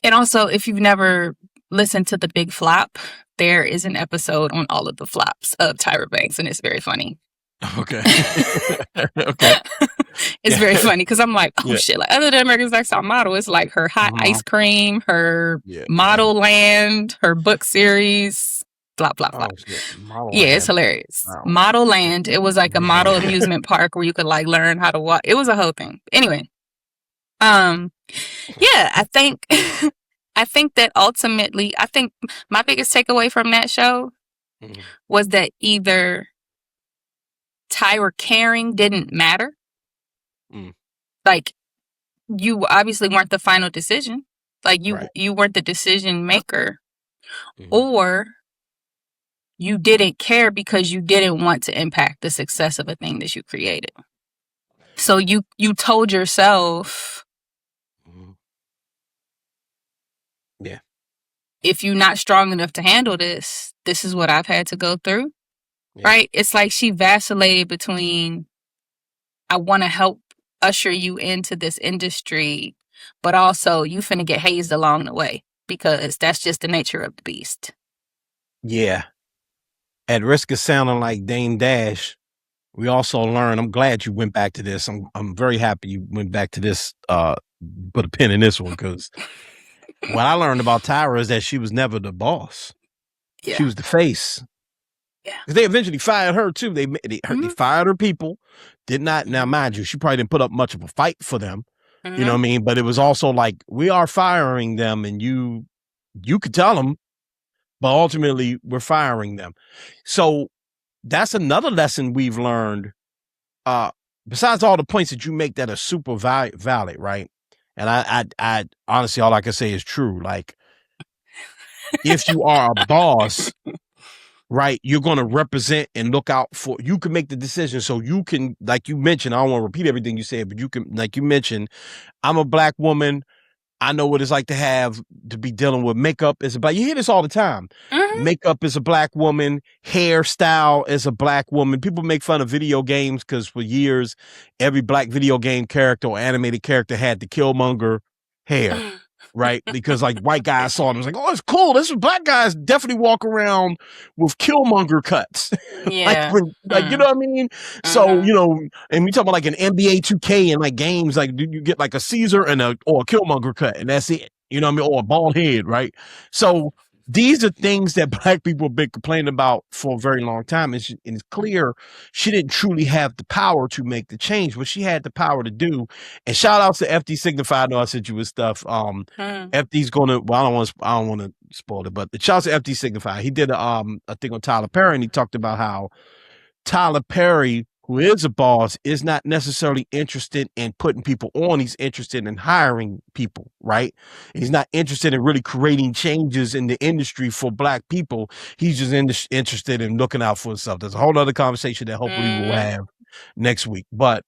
And also, if you've never listened to The Big Flop, there is an episode on all of the flops of Tyra Banks, and it's very funny. Okay. Okay. It's very funny because I'm like, oh shit, like other than America's Next Top Model, it's like her hot ice cream, her Model Land, her book series, blah, blah, blah. It's hilarious. Wow. Model Land. It was like a model amusement park where you could like learn how to walk. It was a whole thing. Anyway. I think I think that ultimately, I think my biggest takeaway from that show was that either Tyra caring didn't matter. Like, you obviously weren't the final decision. Like, you weren't the decision maker. Or you didn't care because you didn't want to impact the success of a thing that you created. So you told yourself, if you're not strong enough to handle this, this is what I've had to go through. Right? It's like she vacillated between, I want to help usher you into this industry, but also you finna get hazed along the way because that's just the nature of the beast. Yeah. At risk of sounding like Dame Dash, we also learned, I'm glad you went back to this. I'm very happy you went back to this, put a pin in this one, because what I learned about Tyra is that she was never the boss. Yeah. She was the face. Yeah. They eventually fired her too. They fired her people. Did not, now mind you, she probably didn't put up much of a fight for them. You know what I mean? But it was also like, we are firing them, and you could tell them, but ultimately we're firing them. So that's another lesson we've learned. Besides all the points that you make that are super valid, right? And I honestly, all I can say is true. Like, if you are a boss, right? You're going to represent and look out for, you can make the decision. So you can, like you mentioned, I don't want to repeat everything you said, but you can, like you mentioned, I'm a black woman. I know what it's like to be dealing with makeup as a black. You hear this all the time. Makeup is a black woman. Hairstyle is a black woman. People make fun of video games because for years, every black video game character or animated character had the Killmonger hair, right? Because like white guys saw it and was like, oh, it's cool. This black guys definitely walk around with Killmonger cuts. Yeah. You know what I mean? So, you know, and we talk about like an NBA 2K and like games, like you get like a Caesar or a Killmonger cut, and that's it. You know what I mean? Or a bald head, right? So these are things that black people have been complaining about for a very long time. And it's clear she didn't truly have the power to make the change, but she had the power to do. And shout out to FD Signify. I know I sent you with stuff. FD's gonna, well, I don't want to spoil it, but shout out to FD Signify. He did a thing on Tyler Perry, and he talked about how Tyler Perry, who is a boss, is not necessarily interested in putting people on. He's interested in hiring people, right? He's not interested in really creating changes in the industry for black people. He's just interested in looking out for himself. There's a whole other conversation that hopefully we'll have next week. But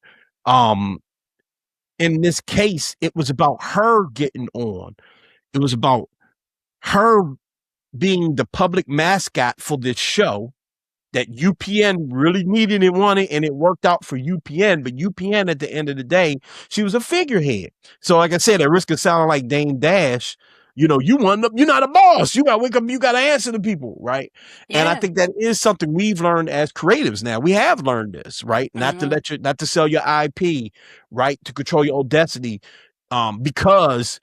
in this case, it was about her getting on. It was about her being the public mascot for this show that UPN really needed and wanted, and it worked out for UPN. But UPN, at the end of the day, she was a figurehead. So, like I said, at risk of sounding like Dame Dash, you know, you're not a boss. You got to wake up. You got to answer to people, right? Yeah. And I think that is something we've learned as creatives. Now we have learned this, right? Not to sell your IP, right? To control your own destiny, because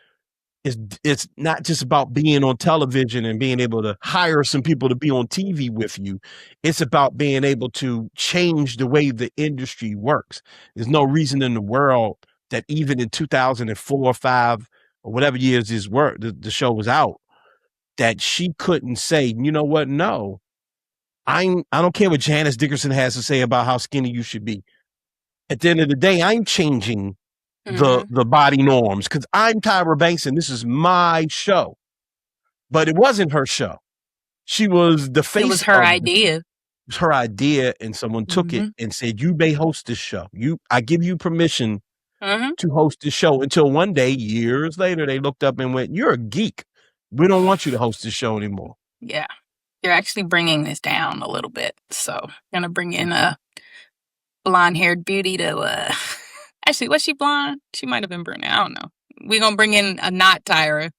it's not just about being on television and being able to hire some people to be on TV with you. It's about being able to change the way the industry works. There's no reason in the world that even in 2004 or 5 or whatever years the show was out, that she couldn't say, you know what? No, I don't care what Janice Dickerson has to say about how skinny you should be. At the end of the day, I'm changing the body norms, because I'm Tyra Banks and this is my show. But it wasn't her show. She was the face. It was her idea. It was her idea, and someone took it and said, you may host this show. I give you permission to host this show. Until one day, years later, they looked up and went, you're a geek. We don't want you to host this show anymore. Yeah. You're actually bringing this down a little bit. So I'm going to bring in a blonde-haired beauty to... Actually, was she blonde? She might have been brunette. I don't know. We're going to bring in a not Tyra.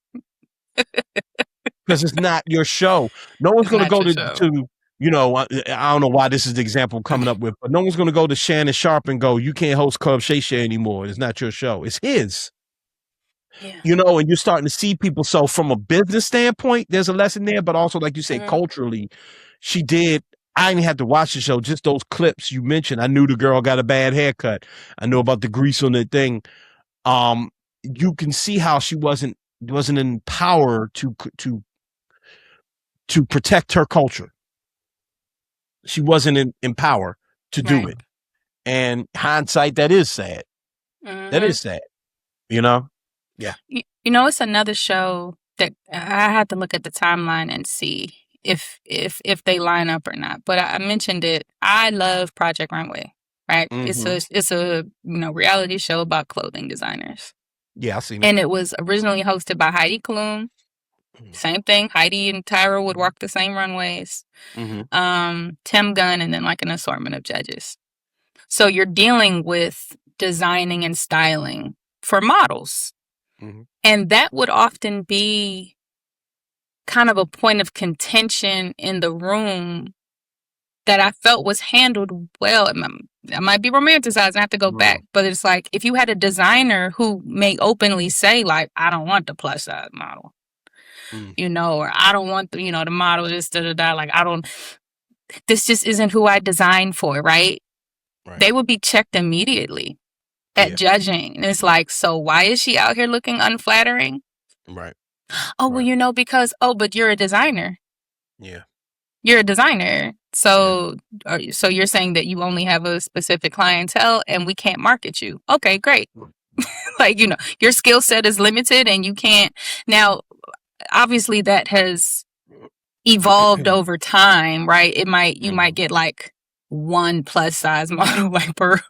Because it's not your show. No one's going to go to, you know, I don't know why this is the example I'm coming up with, but no one's going to go to Shannon Sharp and go, you can't host Club Shay Shay anymore. It's not your show. It's his. Yeah. You know, and you're starting to see people. So from a business standpoint, there's a lesson there, but also, like you say, culturally, she did. I didn't have to watch the show. Just those clips you mentioned. I knew the girl got a bad haircut. I knew about the grease on the thing. You can see how she wasn't in power to protect her culture. She wasn't in power to do it. And hindsight, that is sad. That is sad. You know? Yeah. You know, it's another show that I had to look at the timeline and see if they line up or not. But I mentioned it. I love Project Runway, right? It's a reality show about clothing designers. Yeah, I've seen it. And it was originally hosted by Heidi Klum. Same thing. Heidi and Tyra would walk the same runways. Tim Gunn, and then like an assortment of judges. So you're dealing with designing and styling for models. And that would often be kind of a point of contention in the room that I felt was handled well. I might be romanticized and I have to go back, but it's like, if you had a designer who may openly say, like, I don't want the plus size model, you know, or I don't want the model just like, this just isn't who I designed for, right? They would be checked immediately at judging. And it's like, so why is she out here looking unflattering? Right. Oh, well, because, but you're a designer. Yeah. You're a designer. So so you're saying that you only have a specific clientele and we can't market you. Okay, great. Like, your skill set is limited and you can't. Now, obviously that has evolved over time, right? You might get like one plus size model like per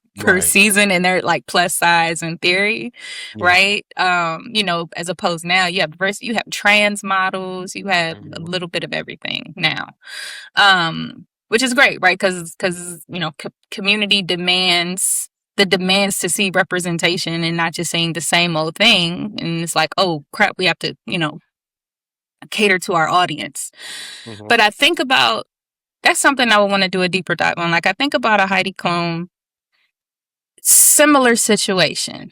season, and they're like plus size in theory, right? As opposed now you have trans models, you have a little bit of everything now, which is great, right? Because community demands to see representation and not just saying the same old thing, and it's like, oh crap, we have to cater to our audience. But I think about, that's something I would want to do a deeper dive on. Like, I think about a Heidi Klum similar situation,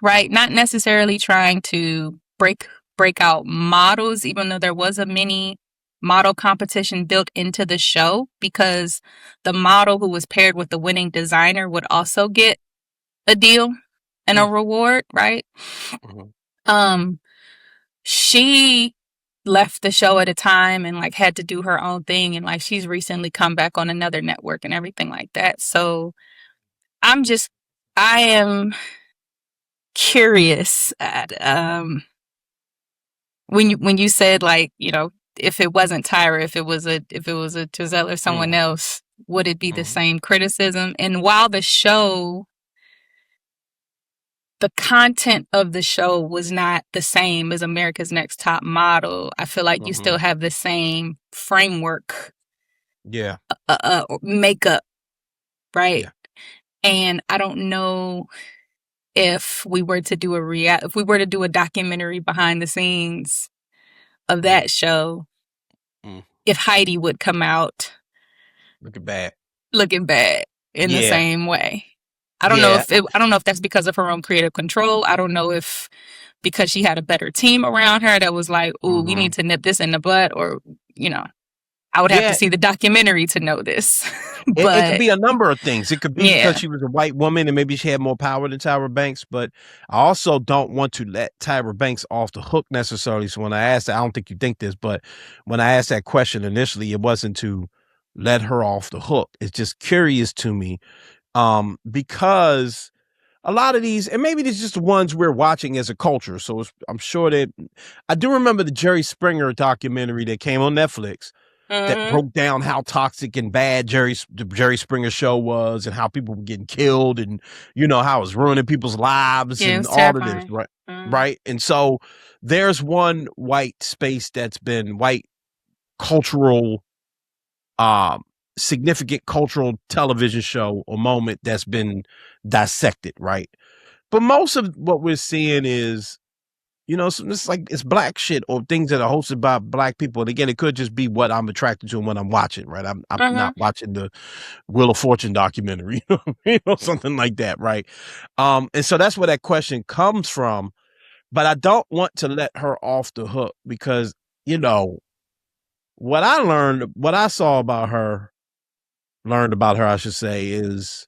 right? Not necessarily trying to break out models, even though there was a mini model competition built into the show, because the model who was paired with the winning designer would also get a deal and a reward, right? She left the show at a time and like had to do her own thing, and like she's recently come back on another network and everything like that. So I am curious at when you said, like, if it wasn't Tyra, if it was a Giselle or someone else, would it be the same criticism? And while the content of the show was not the same as America's Next Top Model, I feel like you still have the same framework. Yeah. Makeup, right? Yeah. And I don't know if we were to do a documentary behind the scenes of that show, if Heidi would come out looking bad in the same way. I don't know if that's because of her own creative control. I don't know if because she had a better team around her that was like, ooh, we need to nip this in the bud, or, I would have to see the documentary to know this. But it could be a number of things. It could be because she was a white woman and maybe she had more power than Tyra Banks. But I also don't want to let Tyra Banks off the hook necessarily. So when I asked, I don't think you think this, but when I asked that question initially, it wasn't to let her off the hook. It's just curious to me. Because a lot of these, and maybe these just the ones we're watching as a culture. So I'm sure that I do remember the Jerry Springer documentary that came on Netflix that broke down how toxic and bad the Jerry Springer show was, and how people were getting killed, and how it was ruining people's lives and all terrifying. Of this, right? Right. And so there's one white space that's been white cultural, significant cultural television show or moment that's been dissected, right? But most of what we're seeing is, it's black shit or things that are hosted by black people. And again, it could just be what I'm attracted to and what I'm watching, right? I'm not watching the Wheel of Fortune documentary, something like that, right? And so that's where that question comes from. But I don't want to let her off the hook because, what I saw about her, I should say, is,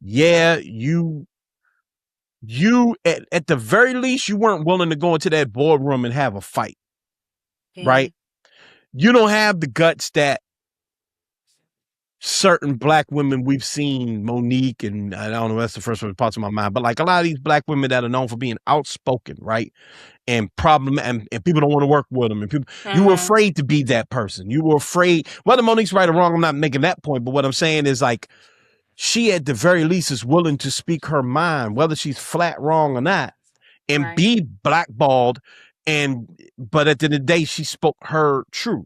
you at the very least, you weren't willing to go into that boardroom and have a fight, right? You don't have the guts that certain black women we've seen, Monique, and I don't know, that's the first one that pops in my mind, but like a lot of these black women that are known for being outspoken, right? And and people don't want to work with them, and people, you were afraid to be that person. You were afraid, whether Monique's right or wrong, I'm not making that point, but what I'm saying is, like, she at the very least is willing to speak her mind, whether she's flat wrong or not, and be blackballed. But at the end of the day, she spoke her truth,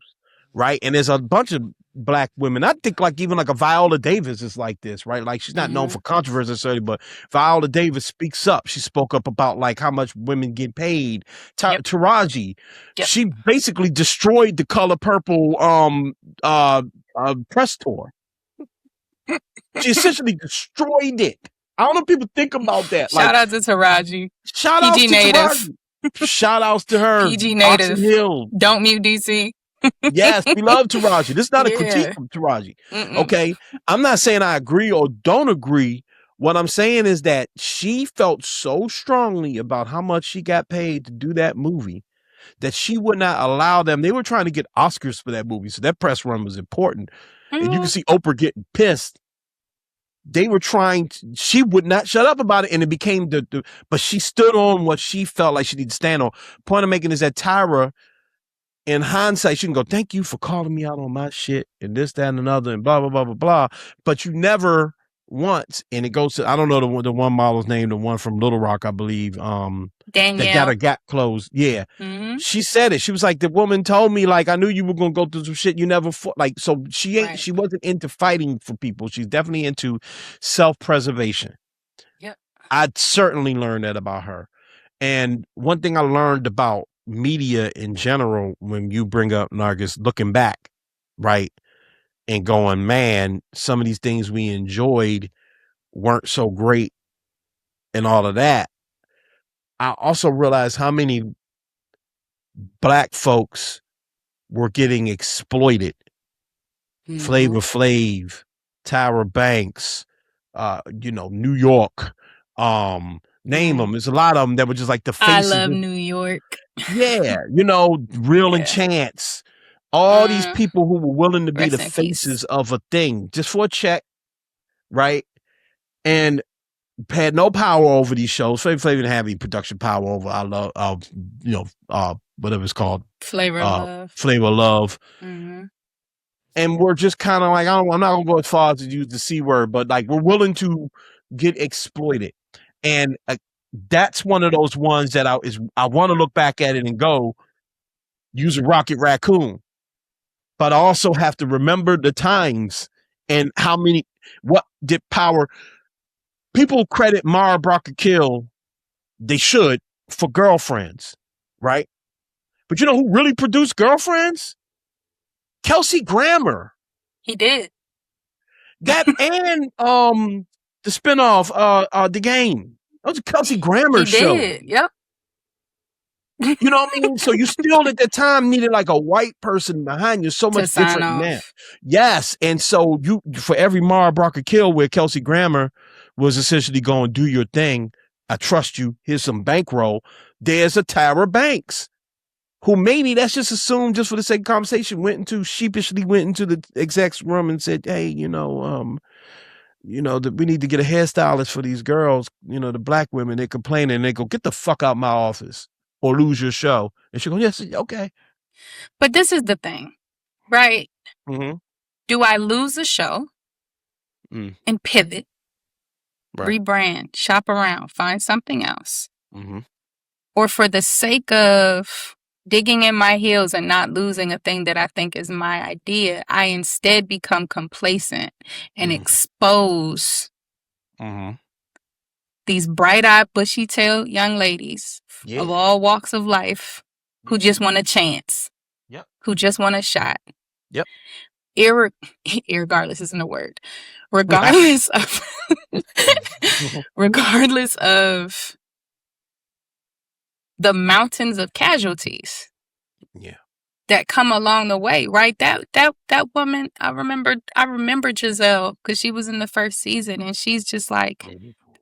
right? And there's a bunch of black women. I think like even like a Viola Davis is like this, right? Like she's not known for controversy necessarily, but Viola Davis speaks up. She spoke up about like how much women get paid. Taraji, she basically destroyed the Color Purple press tour. She essentially destroyed it. I don't know if people think about that. Shout out to Taraji. Shout out to Native. Shout outs to her. PG Native. Hill. Don't mute DC. Yes, we love Taraji. This is not a critique of Taraji. Okay. I'm not saying I agree or don't agree. What I'm saying is that she felt so strongly about how much she got paid to do that movie that she would not allow them. They were trying to get Oscars for that movie. So that press run was important. And you can see Oprah getting pissed. They were she would not shut up about it. And it became but she stood on what she felt like she needed to stand on. Point I'm making is that Tyra in hindsight, you can go, thank you for calling me out on my shit and this, that, and another, and blah, blah, blah, blah, blah. But you never once, and it goes to, I don't know the one model's name, the one from Little Rock, I believe, Danielle, that got her gap closed. Yeah. Mm-hmm. She said it. She was like, the woman told me, like, I knew you were going to go through some shit you never fought. Like, so she wasn't into fighting for people. She's definitely into self-preservation. Yep. I certainly learned that about her. And one thing I learned about media in general, when you bring up Nargis, looking back, right, and going, man, some of these things we enjoyed weren't so great and all of that. I also realized how many black folks were getting exploited. Mm-hmm. Flavor Flav, Tyra Banks, New York, name them. There's a lot of them that were just like the faces. I love New York. Yeah, Real and Chance. All these people who were willing to be the faces of a thing just for a check, right? And had no power over these shows. Flavor Flav didn't have any production power over. I love, whatever it's called, Flavor of Love. Mm-hmm. And we're just kind of like, I'm not gonna go as far as to use the C word, but like we're willing to get exploited, and that's one of those ones that I want to look back at it and go, use a Rocket Raccoon, but I also have to remember the times and what did power. People credit Mara Brock Kill, they should, for Girlfriends, right? But you know who really produced Girlfriends? Kelsey Grammer. He did. That and the spinoff, The Game. That was a Kelsey Grammer show. He did, yep. You know what I mean? So you still at the time needed like a white person behind you. So much different now. Yes. And so for every Mara Brock Kill where Kelsey Grammer was essentially going, do your thing, I trust you, here's some bankroll, there's a Tyra Banks, who maybe, let's just assume, just for the sake of conversation, sheepishly went into the exec's room and said, hey, we need to get a hairstylist for these girls, the black women, they're complaining, and they go, get the fuck out of my office or lose your show. And she goes, yes, okay. But this is the thing, right? Mm-hmm. Do I lose a show and pivot, rebrand, shop around, find something else? Mm-hmm. Or for the sake of digging in my heels and not losing a thing that I think is my idea, I instead become complacent and expose these bright-eyed, bushy-tailed young ladies of all walks of life who just want a chance, who just want a shot. Yep. Irregardless isn't a word. Regardless of the mountains of casualties that come along the way, right? That woman, I remember Giselle because she was in the first season, and she's just like,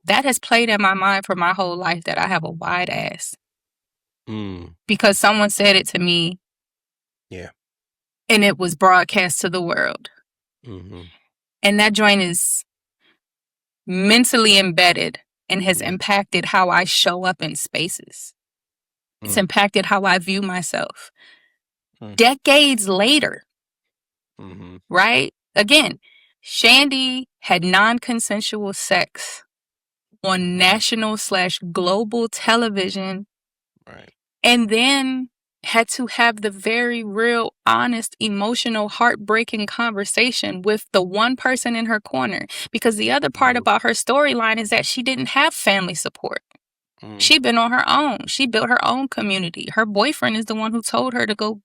that has played in my mind for my whole life that I have a wide ass. Because someone said it to me. Yeah. And it was broadcast to the world. Mm-hmm. And that joint is mentally embedded and has impacted how I show up in spaces. It's impacted how I view myself. Decades later, right? Again, Shandy had non-consensual sex on national/global television. Right. And then had to have the very real, honest, emotional, heartbreaking conversation with the one person in her corner. Because the other part about her storyline is that she didn't have family support. She'd been on her own. She built her own community. Her boyfriend is the one who told her to go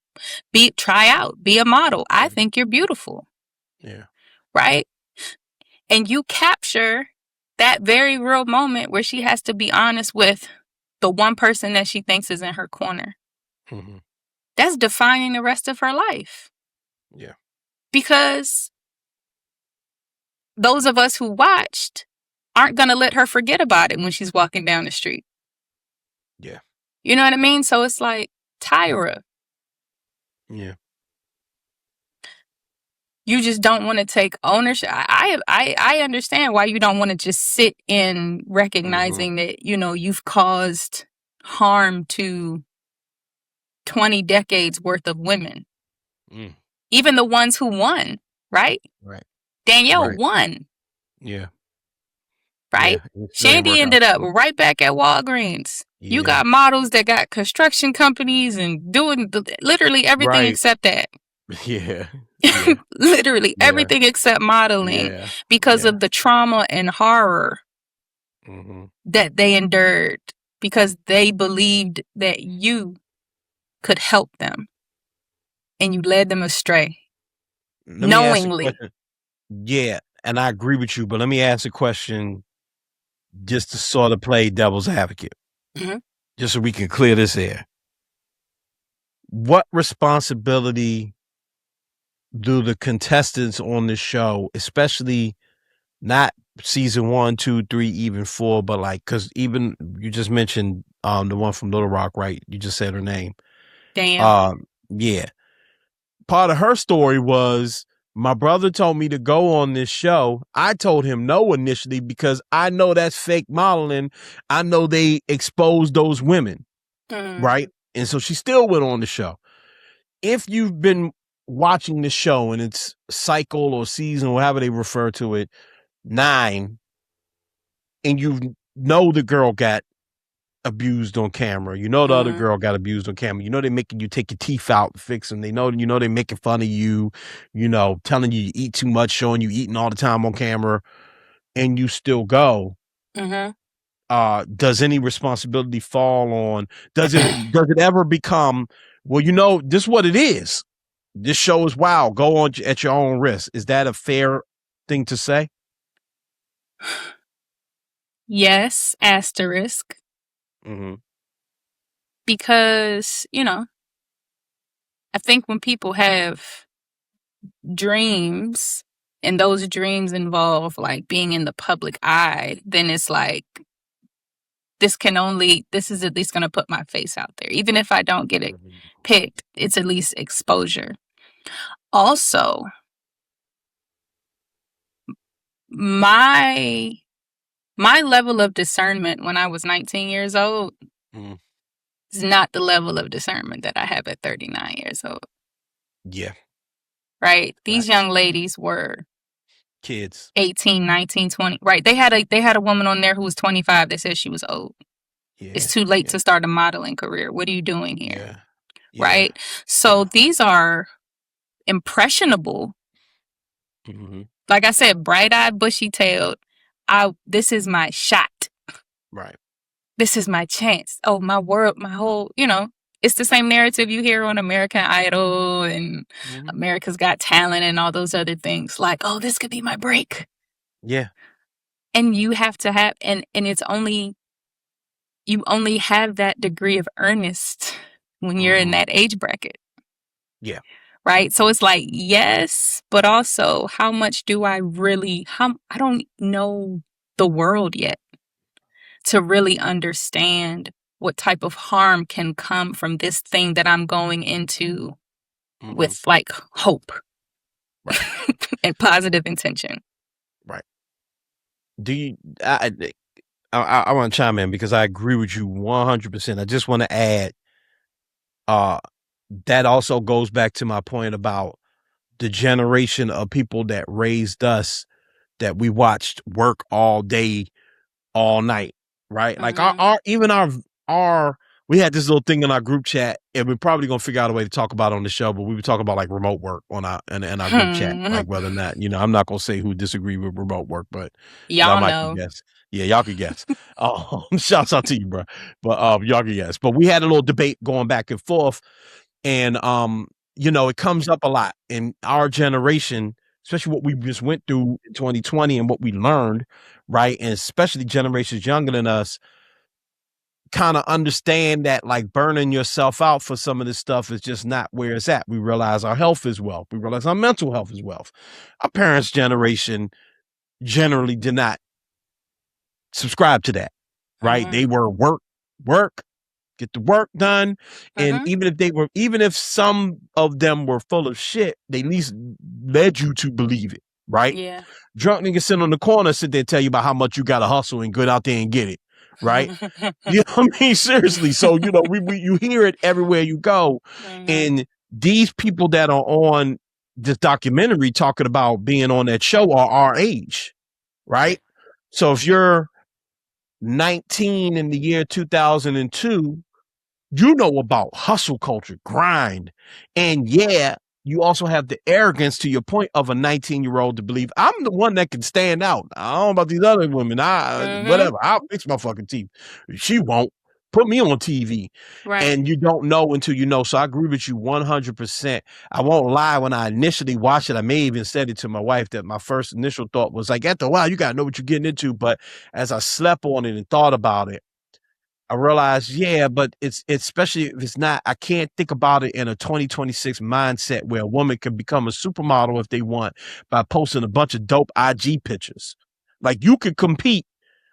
try out, be a model. I think you're beautiful. Yeah. Right? And you capture that very real moment where she has to be honest with the one person that she thinks is in her corner. That's defining the rest of her life. Yeah. Because those of us who watched aren't going to let her forget about it when she's walking down the street. Yeah. You know what I mean? So it's like, Tyra. Yeah. You just don't want to take ownership. I understand why you don't want to just sit in recognizing that, you've caused harm to 20 decades worth of women. Even the ones who won, right? Right. Danielle won. Yeah. Right? Yeah, Shandy ended up right back at Walgreens. Yeah. You got models that got construction companies and doing literally everything except that. Yeah. Literally everything except modeling because of the trauma and horror that they endured because they believed that you could help them and you led them astray knowingly. Yeah, and I agree with you, but let me ask a question just to sort of play devil's advocate, just so we can clear this air. What responsibility do the contestants on the show, especially not season 1, 2, 3, even 4, but like, because even you just mentioned the one from Little Rock, right? You just said her name. Damn. Yeah. Part of her story was, my brother told me to go on this show. I told him no initially because I know that's fake modeling. I know they exposed those women, right? And so she still went on the show. If you've been watching the show and it's cycle or season or however they refer to it, 9, and you know the girl got abused on camera, you know the other girl got abused on camera, you know they're making you take your teeth out and fix them, you know they're making fun of you, telling you eat too much, showing you eating all the time on camera, and you still go. Does any responsibility fall on, does it ever become, well, this is what it is, this show is wild, go on at your own risk? Is that a fair thing to say? Yes, asterisk. Because, I think when people have dreams and those dreams involve like being in the public eye, then it's like, this is at least going to put my face out there. Even if I don't get it picked, it's at least exposure. Also, my level of discernment when I was 19 years old is not the level of discernment that I have at 39 years old. Yeah. Right? These young ladies were kids. 18, 19, 20. Right. They had a woman on there who was 25 that said she was old. Yeah. It's too late to start a modeling career. What are you doing here? Yeah. Right? So these are impressionable. Like I said, bright-eyed, bushy-tailed. This is my shot. Right. This is my chance. Oh, my world, my whole, it's the same narrative you hear on American Idol and America's Got Talent and all those other things. Like, oh, this could be my break. Yeah. And you have to have, and it's only, you only have that degree of earnest when you're in that age bracket. Yeah. Right? So it's like, yes, but also how much do I don't know the world yet to really understand what type of harm can come from this thing that I'm going into with like hope and positive intention. Right. I want to chime in because I agree with you 100%. I just want to add, that also goes back to my point about the generation of people that raised us, that we watched work all day, all night, right? Like we had this little thing in our group chat, and we're probably gonna figure out a way to talk about it on the show, but we were talking about like remote work in our group chat, like whether or not, I'm not gonna say who disagree with remote work, but y'all know. Guess. Yeah, y'all can guess. Shouts out to you, bro. But y'all can guess. But we had a little debate going back and forth, and it comes up a lot in our generation, especially what we just went through in 2020 and what we learned, right? And especially generations younger than us kind of understand that like burning yourself out for some of this stuff is just not where it's at. We realize our health is wealth. We realize our mental health is wealth. Our parents' generation generally did not subscribe to that, right? They were work, get the work done. And even if some of them were full of shit, they at least led you to believe it, right? Yeah. Drunk niggas sit on the corner, sit there and tell you about how much you got to hustle and get out there and get it, right? You know what I mean? Seriously. So, you know, you hear it everywhere you go. And these people that are on this documentary talking about being on that show are our age, right? So if you're 19 in the year 2002, you know about hustle culture, grind. And yeah, you also have the arrogance, to your point, of a 19-year-old to believe I'm the one that can stand out. I don't know about these other women. Whatever. I'll fix my fucking teeth. She won't. Put me on TV. Right. And you don't know until you know. So I agree with you 100%. I won't lie. When I initially watched it, I may even said it to my wife that my first initial thought was like, after a while, you got to know what you're getting into. But as I slept on it and thought about it, I realized, yeah, but it's especially if it's not, I can't think about it in a 2026 mindset where a woman can become a supermodel if they want by posting a bunch of dope IG pictures. Like you could compete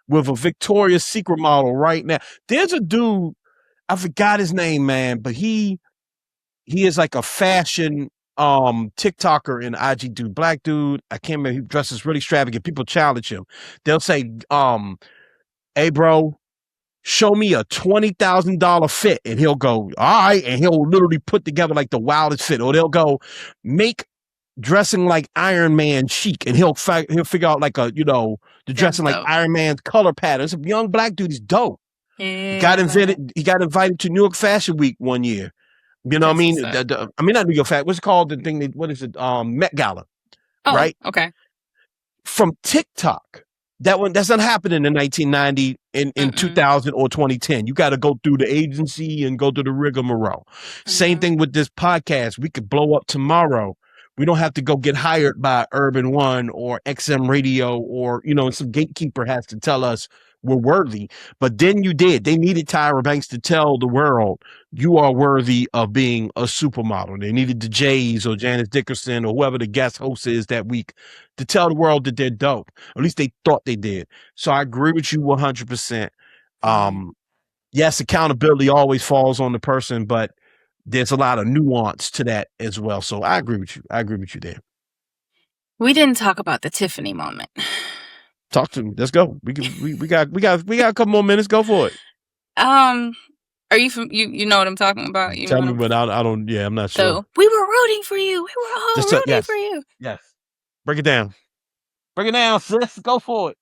with a Victoria's Secret model right now. There's a dude, I forgot his name, man, but he is like a fashion TikToker and IG dude, black dude. I can't remember. He dresses really extravagant. People challenge him. They'll say, hey, bro, show me a $20,000 fit. And he'll go, all right. And he'll literally put together like the wildest fit. Or they'll go, make dressing like Iron Man chic. And he'll figure out like the dressing like Iron Man's color patterns. A young black dude, he's dope. Yeah, he got invited to New York Fashion Week one year. You know what I mean? I mean, not New York Fashion. What's it called? The thing, what is it? Met Gala. Oh, right? Okay. From TikTok. That's not happening in 1990, in 2000 or 2010. You got to go through the agency and go through the rigmarole. Same thing with this podcast. We could blow up tomorrow. We don't have to go get hired by Urban One or XM Radio or, some gatekeeper has to tell us we're worthy. But then you did. They needed Tyra Banks to tell the world you are worthy of being a supermodel. They needed the Jays or Janice Dickerson or whoever the guest host is that week to tell the world that they're dope. At least they thought they did. So I agree with you 100%. Yes, accountability always falls on the person, but there's a lot of nuance to that as well. So I agree with you. There. We didn't talk about the Tiffany moment. Talk to me. Let's go. We got a couple more minutes. Go for it. Are you from you know what I'm talking about? Tell me, but I don't. Yeah, I'm not sure. So we were rooting for you. We were all rooting for you. Yes. Break it down. Sis. Go for it.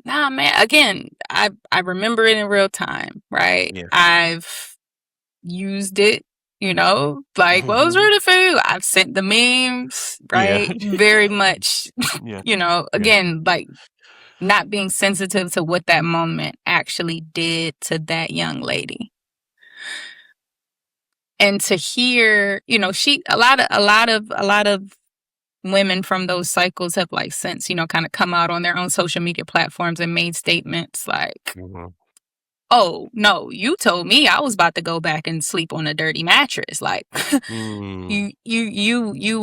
Nah, man. Again, I remember it in real time. Right. Yeah. I've used it. Well, I was rooting for you. I've sent the memes. Right. Yeah. Very much. Yeah. Again, like not being sensitive to what that moment actually did to that young lady. And to hear, a lot of women from those cycles have since, kind of come out on their own social media platforms and made statements like, oh, no, you told me I was about to go back and sleep on a dirty mattress. Like you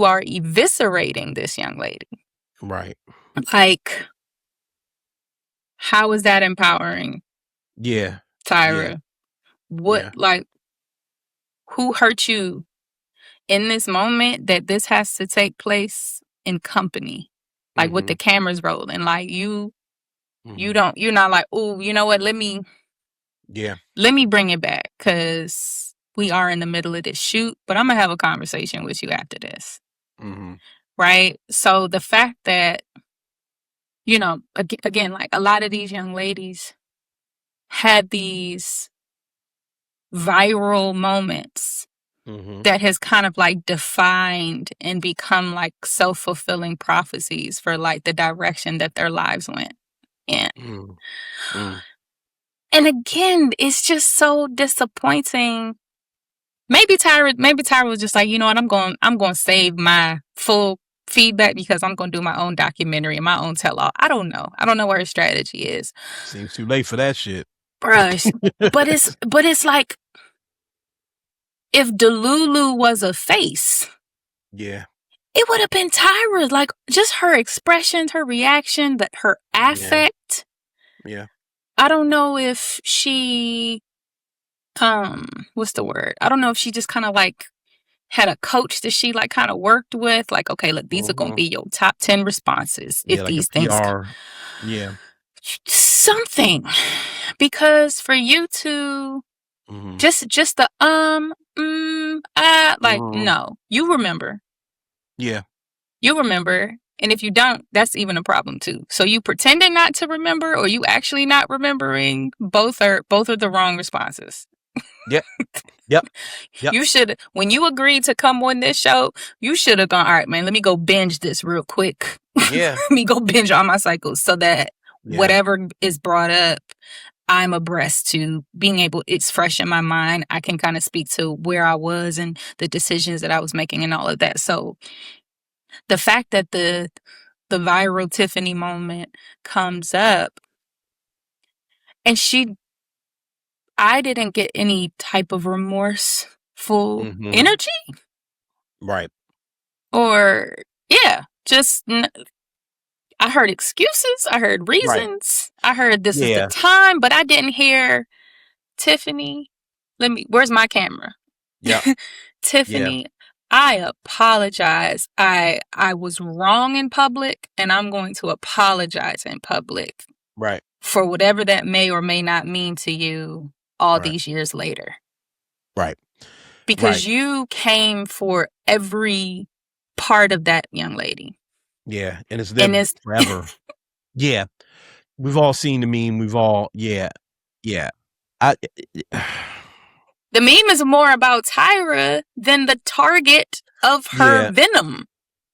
are eviscerating this young lady. Right. Like, how is that empowering? Yeah. Tyra. Yeah. What, who hurt you in this moment that this has to take place in company? Like with the cameras rolling, you're not like, oh, you know what? Let me bring it back because we are in the middle of this shoot, but I'm going to have a conversation with you after this. Right. So the fact that, again, a lot of these young ladies had these viral moments that has kind of defined and become self-fulfilling prophecies for the direction that their lives went in. And again, it's just so disappointing. Maybe Tyra was just like, you know what, I'm going to save my full feedback because I'm going to do my own documentary and my own tell-all. I don't know what her strategy is. Seems too late for that shit. Bruh, but it's like, if Delulu was a face, it would have been Tyra. Just her expressions, her reaction, her affect. Yeah. I don't know if she, what's the word? I don't know if she just kind of had a coach that she kind of worked with. Okay, look, these are going to be your top 10 responses if these things. Yeah. Something. Because for you to just the no, you remember. Yeah. You remember. And if you don't, that's even a problem too. So you pretending not to remember or you actually not remembering, both are the wrong responses. Yep. You should, when you agreed to come on this show, you should have gone, all right, man, let me go binge this real quick. Yeah. Let me go binge all my cycles so that whatever is brought up, I'm abreast to being able, it's fresh in my mind. I can kind of speak to where I was and the decisions that I was making and all of that. So the fact that the viral Tiffany moment comes up and I didn't get any type of remorseful energy. Right. Or, just, I heard excuses. I heard reasons. Right. I heard this is the time, but I didn't hear, Tiffany, where's my camera? Yeah. Tiffany, I apologize. I was wrong in public, and I'm going to apologize in public. Right. For whatever that may or may not mean to you all these years later. Right. Because you came for every part of that young lady. Yeah. And it's there forever. Yeah. We've all seen the meme. We've all, yeah. The meme is more about Tyra than the target of her venom.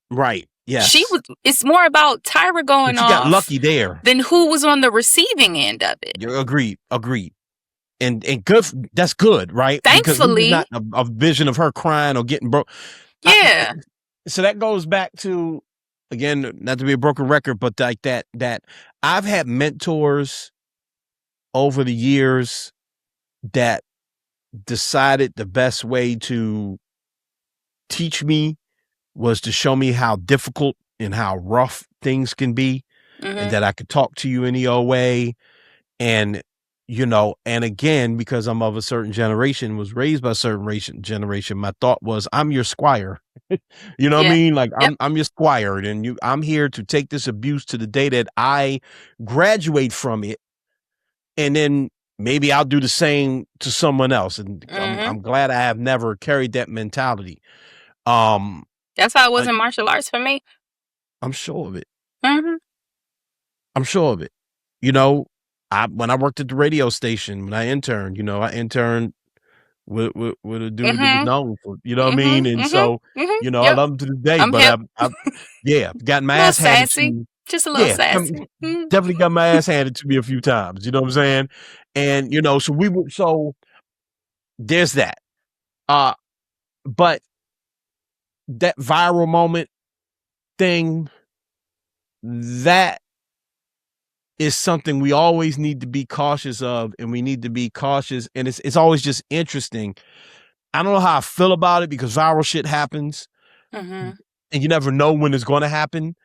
Right. Yes. It's more about Tyra going off. She got lucky there. Than who was on the receiving end of it. Agreed. And good. That's good, right? Thankfully. Because not a vision of her crying or getting broke. Yeah. So that goes back to, again, not to be a broken record, but like that I've had mentors over the years that decided the best way to teach me was to show me how difficult and how rough things can be, and that I could talk to you any old way. And, and again, because I'm of a certain generation, was raised by a certain generation, my thought was, I'm your squire. You know what I mean? Like, I'm your squire, and I'm here to take this abuse to the day that I graduate from it. And then maybe I'll do the same to someone else. And I'm glad I have never carried that mentality. That's how it was in martial arts for me. I'm sure of it. I'm sure of it. When I worked at the radio station, when I interned, I interned with a dude that was known for, you know what I mean? And so, I love him to this day, I've gotten my ass handed to me. Just a little sassy. Definitely got my ass handed to me a few times. You know what I'm saying? And, so there's that. But that viral moment thing, that is something we always need to be cautious of, and we need to be cautious. And it's always just interesting. I don't know how I feel about it because viral shit happens and you never know when it's going to happen,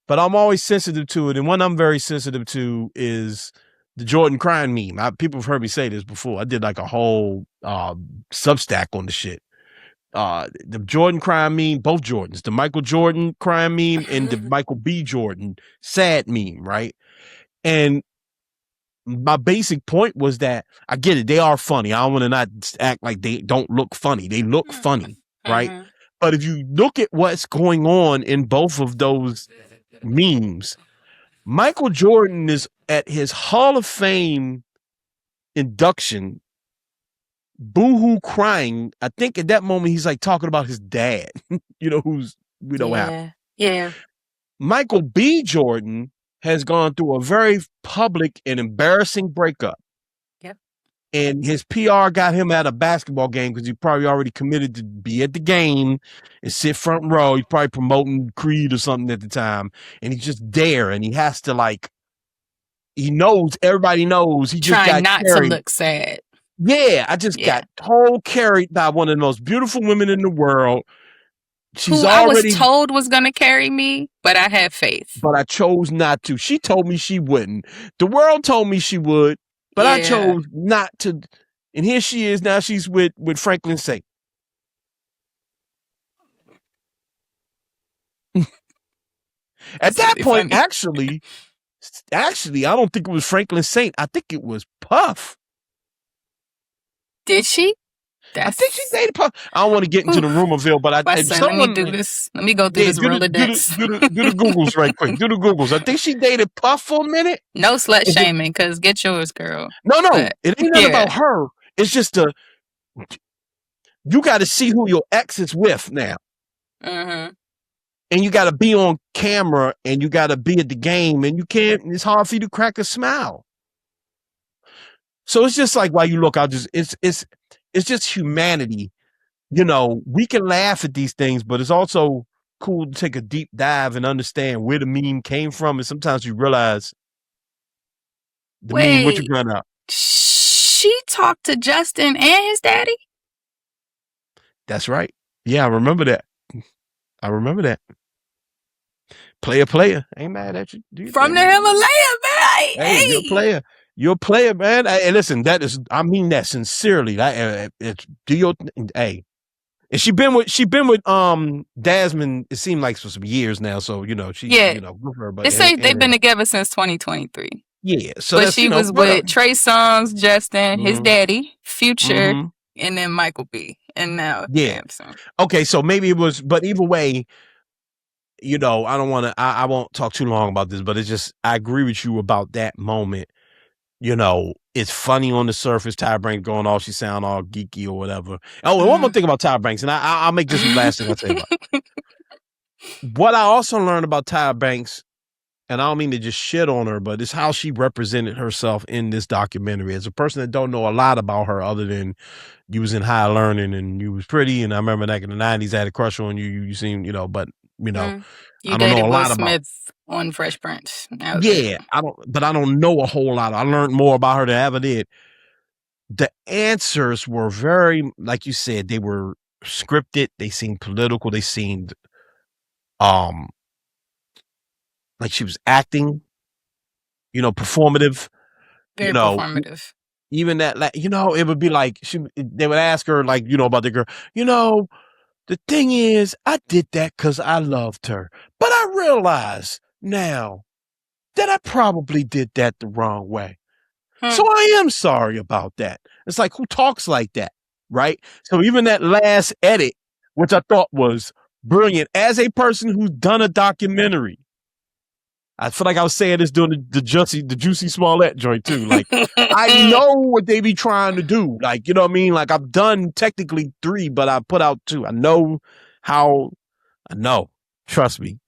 but I'm always sensitive to it. And one I'm very sensitive to is the Jordan crying meme. People have heard me say this before. I did like a whole Substack on the shit. The Jordan crying meme, both Jordans, the Michael Jordan crying meme and the Michael B. Jordan sad meme, right? And my basic point was that I get it. They are funny. I don't want to not act like they don't look funny. They look funny, right? But if you look at what's going on in both of those memes, Michael Jordan is at his Hall of Fame induction, boohoo crying. I think at that moment he's like talking about his dad, who's we don't have. Yeah. Michael B. Jordan has gone through a very public and embarrassing breakup. Yep. And his PR got him at a basketball game because he probably already committed to be at the game and sit front row. He's probably promoting Creed or something at the time. And he's just there, and he has to he knows, everybody knows. He just got not carried. To look sad. Yeah, I just got whole carried by one of the most beautiful women in the world. Who I was told was going to carry me, but I had faith. But I chose not to. She told me she wouldn't. The world told me she would, but I chose not to. And here she is now. She's with Franklin Saint. At that point, actually, Actually, I don't think it was Franklin Saint. I think it was Puff. Did she? I think she dated Puff. I don't want to get into the rumorville, but let me do this. Let me go through this Rolodex. Do the Googles right quick. Do the Googles. I think she dated Puff for a minute. No slut shaming, because get yours, girl. No, but, it ain't nothing about her. It's just you got to see who your ex is with now. Mm-hmm. And you got to be on camera, and you got to be at the game, and it's hard for you to crack a smile. So it's just like, while you look, it's just humanity. You know, we can laugh at these things, but it's also cool to take a deep dive and understand where the meme came from. And sometimes you realize the meme, what you run up. She talked to Justin and his daddy? That's right. Yeah, I remember that. Player. Ain't mad at you. From the Himalaya, man. Hey, you're a player. You're a player, man. And listen, I mean that sincerely. Do your hey. And she been with Desmond, it seemed like for some years now. So, you know, with her. But they say they've been together since 2023. Yeah. So but she was with Trey Songz, Justin, his daddy, Future, and then Michael B. And now Samson. Okay, so maybe it was, but either way, you know, I won't talk too long about this, but it's just, I agree with you about that moment. You know, it's funny on the surface. Tyra Banks going off, she sound all geeky or whatever. Oh, and one more thing about Tyra Banks, and I'll make this the last thing I say about it. What I also learned about Tyra Banks, and I don't mean to just shit on her, but it's how she represented herself in this documentary. As a person that don't know a lot about her other than you was in high learning and you was pretty, and I remember back in the 90s I had a crush on you. You seemed, you know, but you know, I don't know a lot about on Fresh Prince. Yeah, I don't know a whole lot. I learned more about her than I ever did. The answers were very, like you said, they were scripted. They seemed political. They seemed like she was acting, you know, performative. Very performative. Even that, like, you know, it would be like they would ask her, like, you know, about the girl, you know, the thing is, I did that because I loved her. But I realize now that I probably did that the wrong way. So I am sorry about that. It's like, who talks like that? Right? So even that last edit, which I thought was brilliant, as a person who's done a documentary, I feel like I was saying this during the Juicy Smollett joint too. Like, I know what they be trying to do. Like, you know what I mean? Like, I've done technically 3, but I put out 2. I know. Trust me.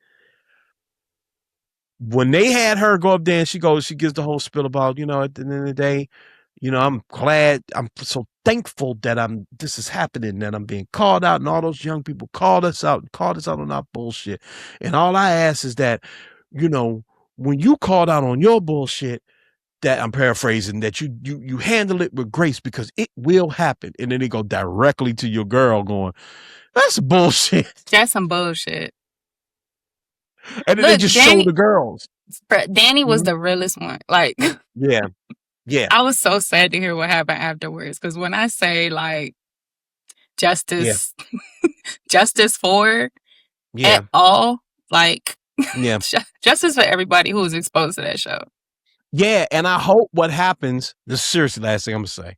When they had her go up there and she gives the whole spiel about, you know, at the end of the day, you know, I'm glad, I'm so thankful that this is happening, that I'm being called out, and all those young people called us out on our bullshit. And all I ask is that, you know, when you called out on your bullshit, that I'm paraphrasing, that you handle it with grace, because it will happen. And then they go directly to your girl going, that's bullshit. That's some bullshit. And then they just show the girls. Danny was the realest one. Like, yeah. I was so sad to hear what happened afterwards. Because when I say, like, justice for at all, like, justice for everybody who was exposed to that show. Yeah, and I hope what happens, this is seriously the last thing I'm going to say.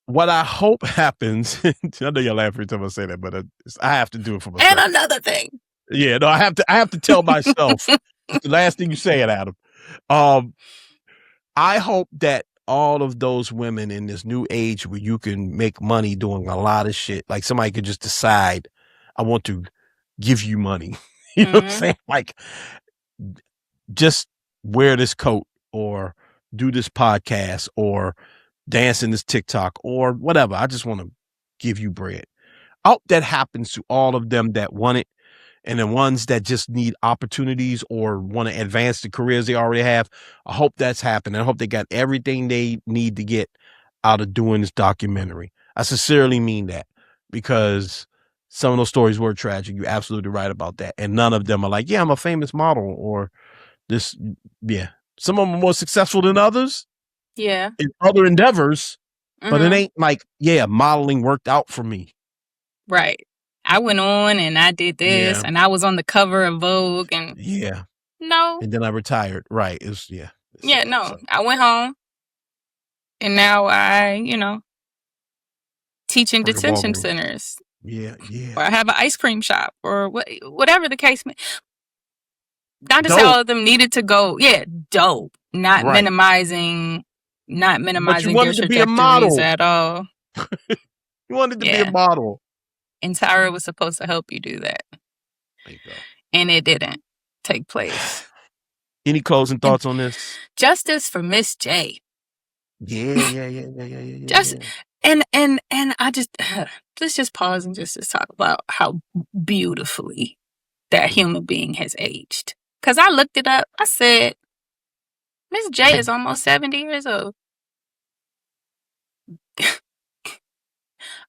What I hope happens, I know you'll laugh every time I say that, but I have to do it for myself. And another thing. Yeah, no, I have to tell myself. The last thing you say it, Adam. I hope that all of those women in this new age where you can make money doing a lot of shit, like somebody could just decide, I want to give you money. You know what I'm saying? Like, just wear this coat or do this podcast or dance in this TikTok or whatever. I just want to give you bread. I hope that happens to all of them that want it. And the ones that just need opportunities or want to advance the careers they already have, I hope that's happening. I hope they got everything they need to get out of doing this documentary. I sincerely mean that, because some of those stories were tragic. You're absolutely right about that. And none of them are like, yeah, I'm a famous model or this. Yeah. Some of them are more successful than others. Yeah. In other endeavors, but it ain't like, yeah, modeling worked out for me. Right. I went on and I did this and I was on the cover of Vogue and No. And then I retired. Right. No. I went home. And now I, teach in detention centers. Yeah. Or I have an ice cream shop or whatever the case may be. Not to say all of them needed to go. Yeah, dope. Not minimizing their trajectories at all. You wanted to be a model. And Tyra was supposed to help you do that. There you go. And it didn't take place. Any closing thoughts on this? Justice for Miss J. Yeah. And I just let's just pause and just talk about how beautifully that human being has aged. Because I looked it up. I said, Miss J is almost 70 years old.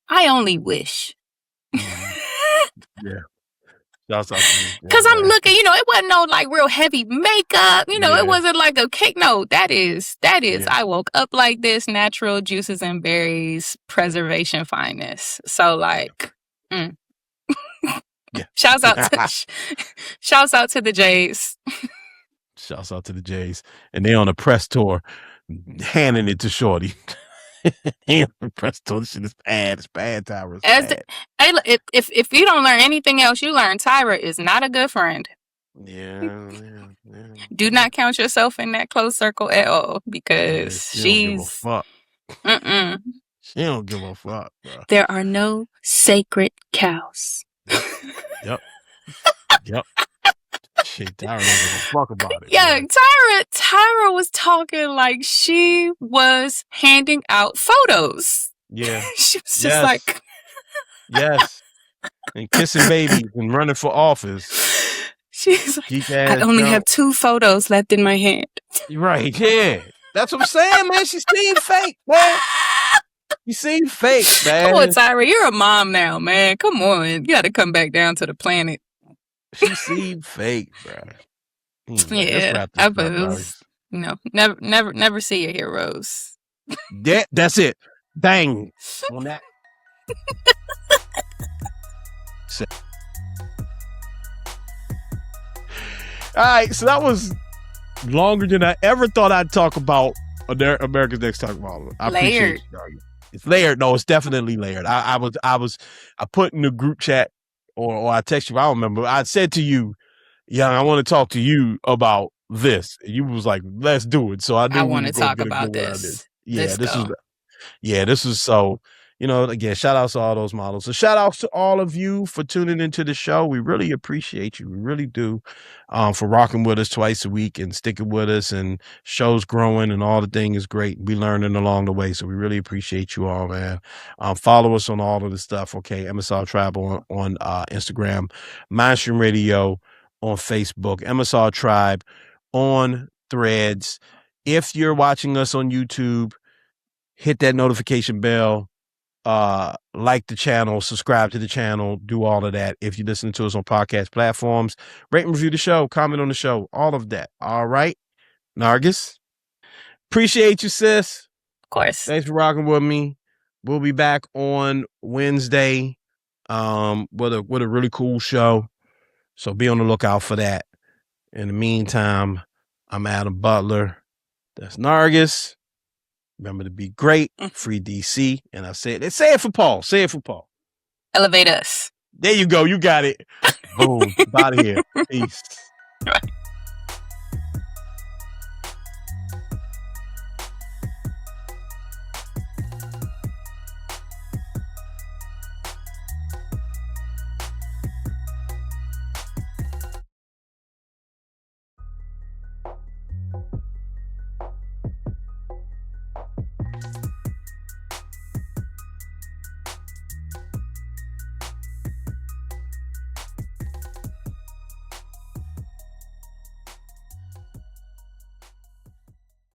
I only wish. Yeah. Because I'm looking, it wasn't no like real heavy makeup. It wasn't like a cake. No, that is. I woke up like this, natural juices and berries, preservation fineness. So like, shouts out to the Jays. Shouts out to the Jays. And they on a press tour, handing it to Shorty. Press tour, this shit is bad. It's bad, Tyra. If you don't learn anything else, you learn Tyra is not a good friend. Yeah. Do not count yourself in that close circle at all because she don't give a fuck. She don't give a fuck, bro. There are no sacred cows. Yep. Shit, Tyra don't give a fuck about it. Yeah, Tyra was talking like she was handing out photos. Yeah. She was just like... Yes. And kissing babies and running for office. She's like, I only have 2 photos left in my hand. Right, yeah. That's what I'm saying, man. She seemed fake, man. You seem fake, man. Come on, Tyra. You're a mom now, man. Come on. You got to come back down to the planet. She seemed fake, bro. Yeah, never see your heroes. That's it. Bang on that. All right, so that was longer than I ever thought I'd talk about America's Next Top Model. I appreciate it. It's layered. No, it's definitely layered. I put in the group chat or I text you. I don't remember. I said to you, Young, I want to talk to you about this. And you was like, let's do it. So I want to talk about this. This is so, again, shout outs to all those models. So shout outs to all of you for tuning into the show. We really appreciate you. We really do, for rocking with us twice a week and sticking with us, and shows growing and all the thing is great. We learning along the way. So we really appreciate you all, man. Follow us on all of the stuff. Okay. MSR Tribe on Instagram, Mindstream Radio on Facebook, MSR Tribe on Threads. If you're watching us on YouTube, hit that notification bell, like the channel, subscribe to the channel, do all of that. If you listen to us on podcast platforms, rate and review the show, comment on the show, all of that. All right, Nargis, appreciate you, sis. Of course. Thanks for rocking with me. We'll be back on Wednesday with a really cool show. So be on the lookout for that. In the meantime, I'm Adam Butler. That's Nargis. Remember to be great. Free DC. And I said, say it for Paul. Say it for Paul. Elevate us. There you go. You got it. Boom. Out of here. Peace. Right.